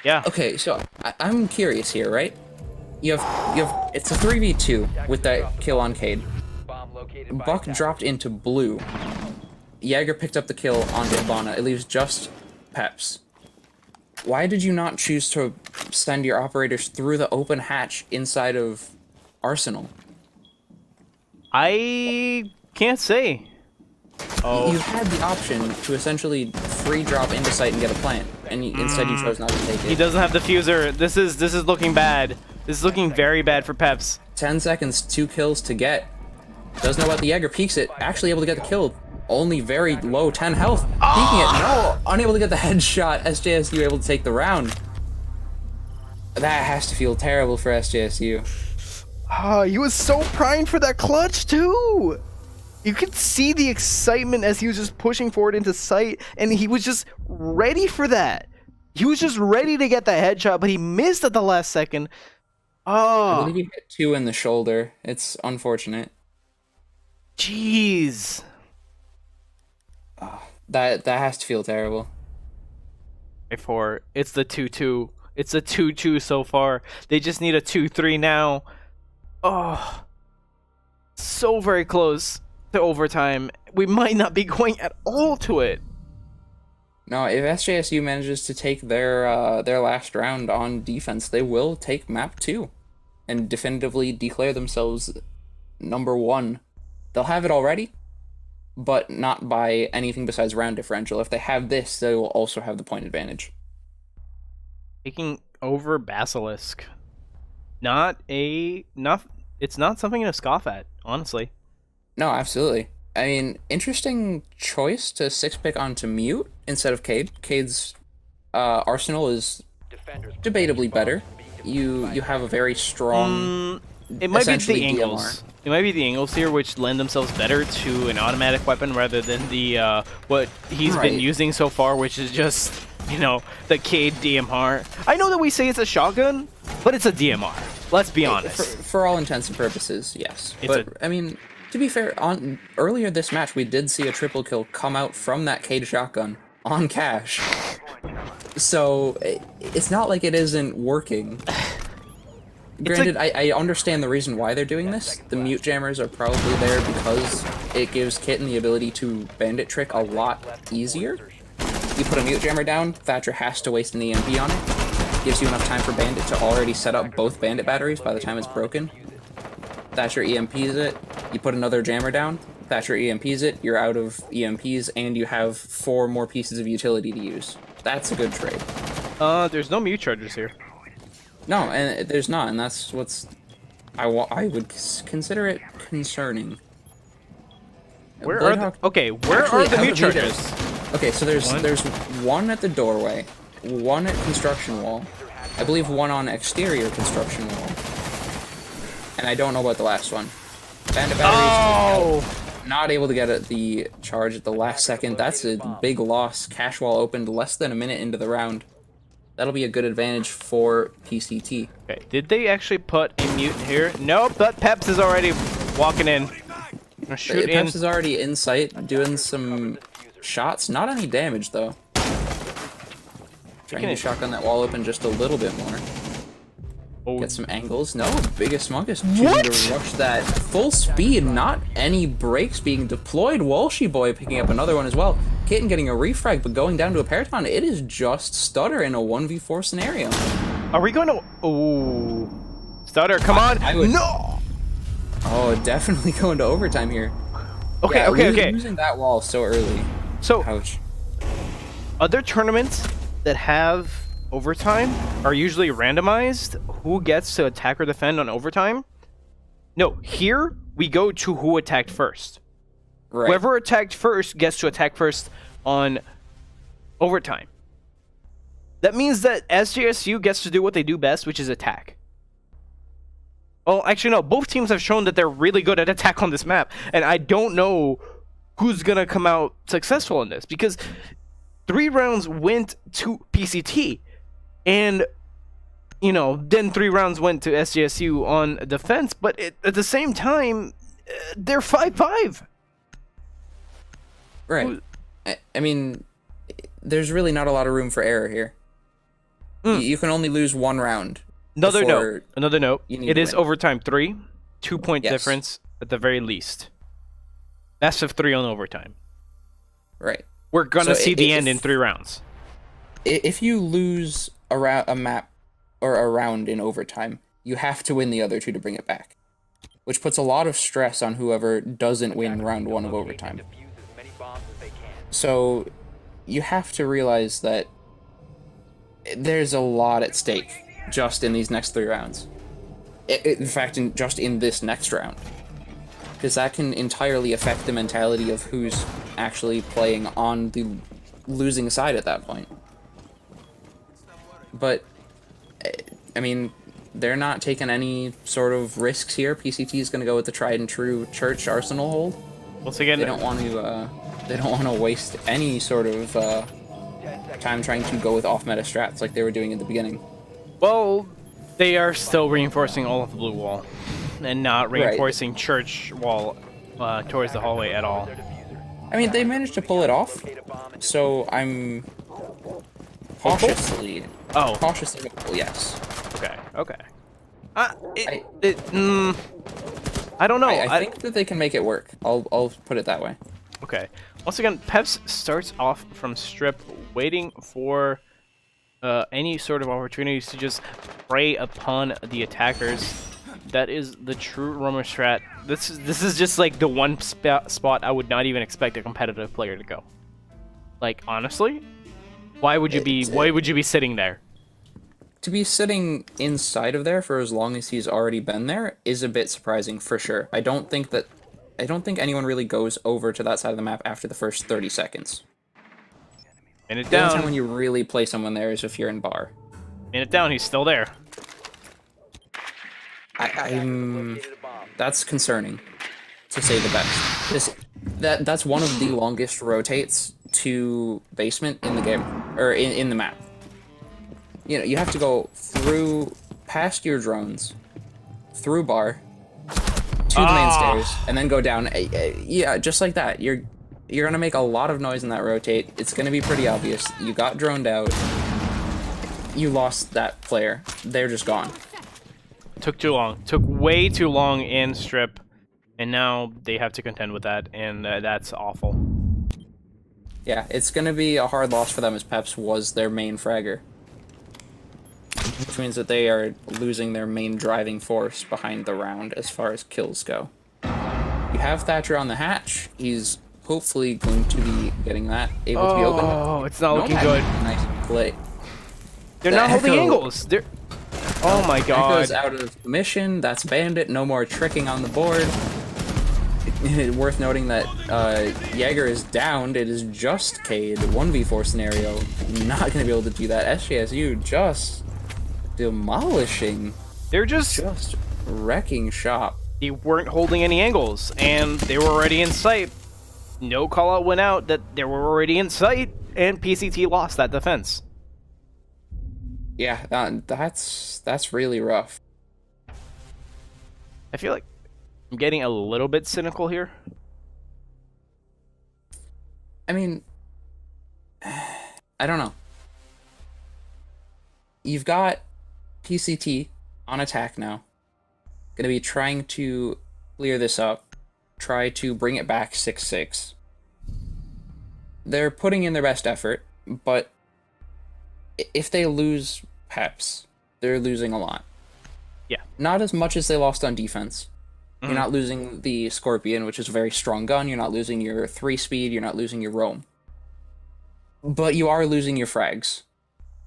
Yeah. Okay, so I'm curious here, right? You have it's a 3v2 with that kill on Cade. Buck dropped into blue. Jaeger picked up the kill on Hibana. It leaves just Peps. Why did you not choose to send your operators through the open hatch inside of Arsenal? I can't say. Oh. You had the option to essentially free drop into site and get a plant, and instead you chose not to take it. He doesn't have the fuser. This is looking bad. This is looking very bad for Peps. 10 seconds, 2 kills to get. Doesn't know about the Jaeger, peeks it, actually able to get the kill. Only very low, 10 health. Peeking it, no! Unable to get the headshot. SJSU able to take the round. That has to feel terrible for SJSU. He was so primed for that clutch too. You could see the excitement as he was just pushing forward into sight, and he was just ready for that. He was just ready to get that headshot, but he missed at the last second. I believe he hit 2 in the shoulder. It's unfortunate. Jeez. That has to feel terrible. It's the 2-2. It's a 2-2 so far. They just need a 2-3 now. Oh, so very close to overtime. We might not be going at all to it. No, if SJSU manages to take their last round on defense, they will take map 2 and definitively declare themselves #1. They'll have it already, but not by anything besides round differential. If they have this, they will also have the point advantage. Taking over Basilisk. It's not something to scoff at, honestly. No, absolutely. I mean, interesting choice to 6-pick onto Mute instead of Cade. Cade's arsenal is debatably better. You have a very strong. It might be essentially the angles. DMR. It might be the angles here which lend themselves better to an automatic weapon rather than the what he's been using so far, which is just, you know, the Cade DMR. I know that we say it's a shotgun, but it's a DMR. Let's be honest. For all intents and purposes, yes. I mean, to be fair, earlier this match we did see a triple kill come out from that Cade shotgun. on cache. So it's not like it isn't working. Granted, I understand the reason why they're doing this. The mute jammers are probably there because it gives Kitten the ability to bandit trick a lot easier. You put a mute jammer down, Thatcher has to waste an EMP on it. Gives you enough time for Bandit to already set up both bandit batteries by the time it's broken. Thatcher EMPs it, you put another jammer down, Thatcher EMPs it, you're out of EMPs, and you have 4 more pieces of utility to use. That's a good trade. There's no mute charges here. No, and there's not, and that's what's... I would consider it concerning. Where are the... Okay, where are the mute charges? Okay, so there's one at the doorway, one at construction wall, I believe one on exterior construction wall, and I don't know about the last one. Bandit batteries... Oh! Not able to get the charge at the last second. That's a big loss. Cache wall opened less than a minute into the round. That'll be a good advantage for PCT. Okay, did they actually put a mute here? Nope, but Peps is already walking in. Shoot in. Peps is already in sight, doing some shots. Not any damage, though. Trying to shotgun that wall open just a little bit more. Oh. Get some angles. No, Biggest Monkus choosing to rush that full speed. Not any brakes being deployed. Walshy Boy picking up another one as well. Kitten getting a refrag, but going down to a Paraton. It is just Stutter in a 1v4 scenario. Are we going to... Ooh. Stutter, come on! I would... No! Oh, definitely going to overtime here. Okay, Yeah, okay. Losing that wall so early. So, Ouch. other tournaments that have overtime are usually randomized. Who gets to attack or defend on overtime? No, here we go to who attacked first. Right. Whoever attacked first gets to attack first on overtime. That means that SJSU gets to do what they do best, which is attack. Well, actually, no. Both teams have shown that they're really good at attack on this map. And I don't know who's going to come out successful in this. Because 3 rounds went to PCT. And, you know, then 3 rounds went to SJSU on defense. But at the same time, they're 5-5. Right. I mean, there's really not a lot of room for error here. You can only lose 1 round. Another note. It is win. overtime 3. 2-point Yes. difference at the very least. Best of 3 on overtime. Right. We're gonna So see the end in 3 rounds. If you lose a map or a round in overtime, you have to win the other 2 to bring it back, which puts a lot of stress on whoever doesn't win round 1 of overtime. So you have to realize that there's a lot at stake just in these next 3 rounds. In fact, just in this next round. Because that can entirely affect the mentality of who's actually playing on the losing side at that point. But, I mean, they're not taking any sort of risks here. PCT is going to go with the tried and true Church Arsenal hold. Once again, They don't want to waste any sort of time trying to go with off-meta strats like they were doing in the beginning. well, they are still reinforcing all of the blue wall and not reinforcing church wall towards the hallway at all. I mean, they managed to pull it off, so I'm cautiously hopeful, yes. Okay. I don't know. I think that they can make it work. I'll put it that way. Okay. Once again, Peps starts off from strip, waiting for any sort of opportunities to just prey upon the attackers. That is the true roamer strat. This is just like the one spot I would not even expect a competitive player to go. Like, honestly, why would you be sitting there? To be sitting inside of there for as long as he's already been there is a bit surprising for sure. I don't think anyone really goes over to that side of the map after the first 30 seconds. Minute The only time down. when you really play someone there is if you're in bar. Minute down. He's still there. That's concerning, to say the best. That's one of the longest rotates to basement in the game, or in the map. You know, you have to go past your drones, through bar, to the main stairs, and then go down. Yeah, just like that. You're You're gonna make a lot of noise in that rotate. It's gonna be pretty obvious. You got droned out. You lost that player. They're just gone. Took too long. Took way too long in strip, and now they have to contend with that, and that's awful. Yeah, it's gonna be a hard loss for them as Peps was their main fragger. Which means that they are losing their main driving force behind the round as far as kills go. You have Thatcher on the hatch. He's hopefully going to be getting that, able to be open. Oh, it's not looking Nomad, good. nice play. They're The not holding Echo- Angles. They're... Oh my Echo's god. out of commission. That's Bandit. No more tricking on the board. Worth noting that Jaeger is downed. It is just Cade. 1v4 scenario. Not going to be able to do that. SJSU just demolishing. They're just... Wrecking shop. They weren't holding any angles, and they were already in sight. No call out went out that they were already in sight, and PCT lost that defense. Yeah, that's really rough. I feel like I'm getting a little bit cynical here. I mean, I don't know. You've got PCT on attack now. Gonna be trying to clear this up. Try to bring it back 6-6. They're putting in their best effort, but if they lose Peps, they're losing a lot. Yeah. Not as much as they lost on defense. You're not losing the Scorpion, which is a very strong gun. You're not losing your 3-speed. You're not losing your roam. But you are losing your frags.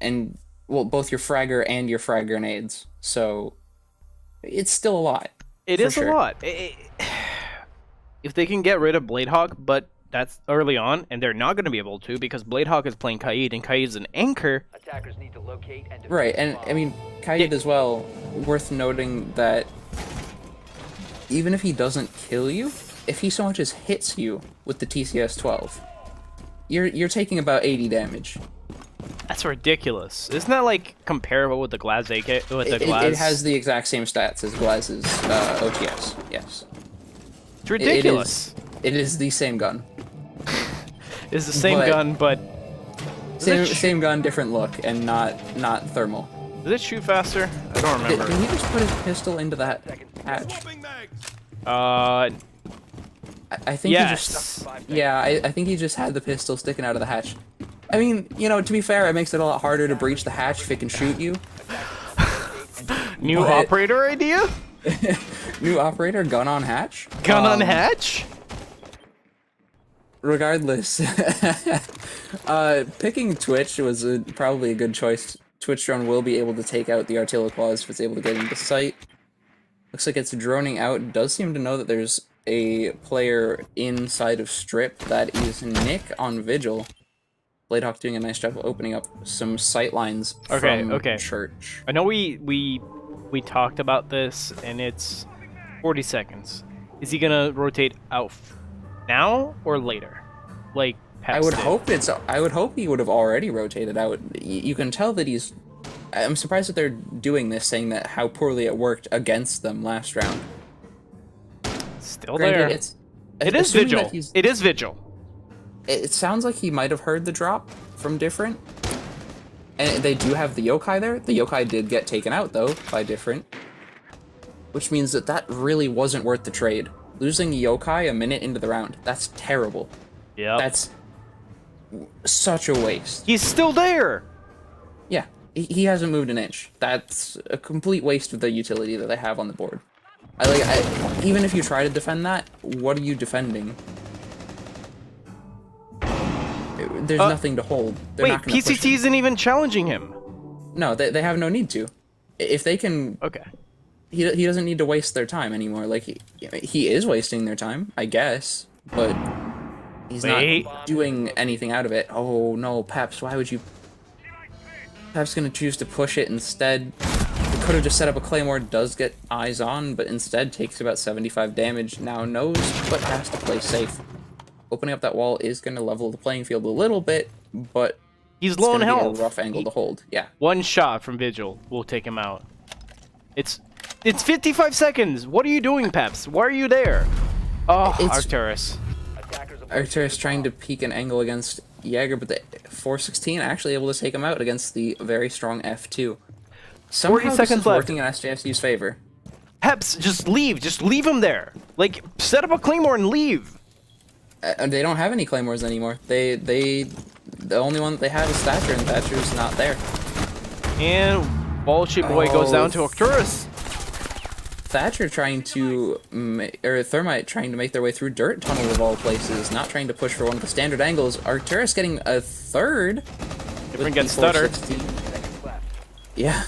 And, well, both your fragger and your frag grenades. So, it's still a lot. It is a lot. If they can get rid of Bladehawk, but that's early on, and they're not going to be able to because Bladehawk is playing Kaid, and Kaid's an anchor. Attackers need to locate and defend Right, the and bomb. I mean, Kaid as well, worth noting that even if he doesn't kill you, if he so much as hits you with the TCS-12, you're taking about 80 damage. That's ridiculous. Isn't that like comparable with the Glaz AK? With the Glaz? It has the exact same stats as Glaz's OTS, yes. It's ridiculous. It is the same gun. It's the same but- gun, but Same gun, different look, and not thermal. does it shoot faster? I don't Did remember. he just put his pistol into that hatch? I think he Yes. just... Yeah, I think he just had the pistol sticking out of the hatch. I mean, you know, to be fair, it makes it a lot harder to breach the hatch if it can shoot you. New but- operator idea? New operator, gun on hatch? Gun on hatch? Regardless, picking Twitch was probably a good choice. Twitch drone will be able to take out the Artillery Claws if it's able to get into sight. Looks like it's droning out. It does seem to know that there's a player inside of Strip. That is Nick on Vigil. Bladehawk doing a nice job of opening up some sight lines from Okay. Church. I know we talked about this, and it's 40 seconds. Is he gonna rotate out now or later? Like Peps I would did? hope I would hope he would have already rotated out. You can tell that he's. I'm surprised that they're doing this, saying that how poorly it worked against them last round. Still Granted, there. It is assuming that Vigil. he's- It is Vigil. It sounds like he might have heard the drop from Different. And they do have the Yokai there. The Yokai did get taken out, though, by Different. Which means that that really wasn't worth the trade. Losing Yokai a minute into the round, that's terrible. Yeah. That's such a waste. He's still there. Yeah, he hasn't moved an inch. That's a complete waste of the utility that they have on the board. Even if you try to defend that, what are you defending? There's nothing to hold. They're Wait, not gonna push PCT him. isn't even challenging him. No, they have no need to. If they can, Okay. he doesn't need to waste their time anymore. Like he is wasting their time, I guess, but he's Wait. not doing anything out of it. Oh no, Peps, why would you? Peps gonna choose to push it instead. He could have just set up a Claymore. Does get eyes on, but instead takes about 75 damage. Now knows, but has to play safe. Opening up that wall is gonna level the playing field a little bit, but He's it's low on gonna be health. a rough angle to hold. Yeah. One shot from Vigil will take him out. It's 55 seconds. What are you doing, Peps? Why are you there? Oh, It's- Arcturus. Attackers have Arcturus trying to peek an angle against Jaeger, but the 416 actually able to take him out against the very strong F2. Somehow 40 this seconds is left. working in SJSU's favor. Peps, just leave him there. Like, set up a claymore and leave. They don't have any claymores anymore. The only one that they have is Thatcher, and Thatcher's not there. And Bullshit Boy goes down to Arcturus. Thatcher trying to, or Thermite trying to make their way through Dirt Tunnel of all places, not trying to push for one of the standard angles. Arcturus getting a third. Different gets stuttered. Yeah.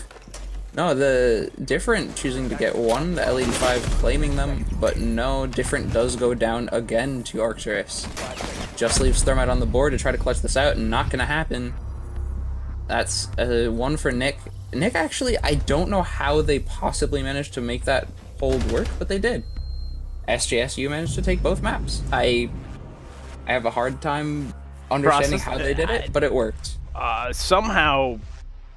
No, the Different choosing to get one, the L85 claiming them, but no, Different does go down again to Arcturus. Just leaves Thermite on the board to try to clutch this out, and not gonna happen. That's one for Nick. Nick, actually, I don't know how they possibly managed to make that hold work, but they did. SJSU managed to take both maps. I have a hard time understanding how they did it, but it worked. Somehow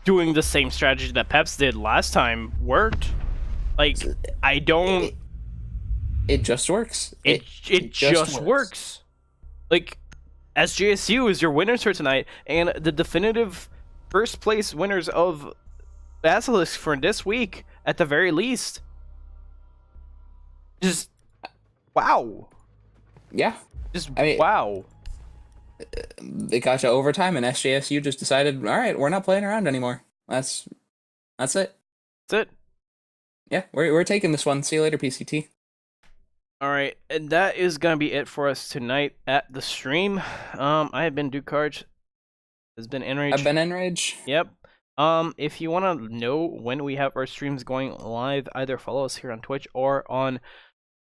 doing the same strategy that Peps did last time worked. Like, I don't... It just works. It just works. Like, SJSU is your winners for tonight, and the definitive first place winners of Basilisk for this week, at the very least. Just wow. Yeah. Just I mean, wow. They got to overtime, and SJSU just decided, all right, we're not playing around anymore. That's it. That's it. Yeah, we're taking this one. See you later, PCT. All right, and that is gonna be it for us tonight at the stream. I have been Duke Carge. Has been Enrage. I've been Enrage. Yep. If you want to know when we have our streams going live, either follow us here on Twitch or on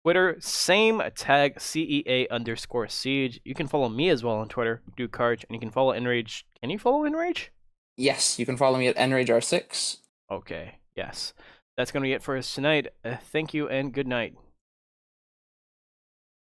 Twitter. Same tag CEA_Siege. You can follow me as well on Twitter, Duke Carge, and you can follow Enrage. Can you follow Enrage? Yes, you can follow me at EnrageR6. Okay. Yes. That's gonna be it for us tonight. Thank you and good night.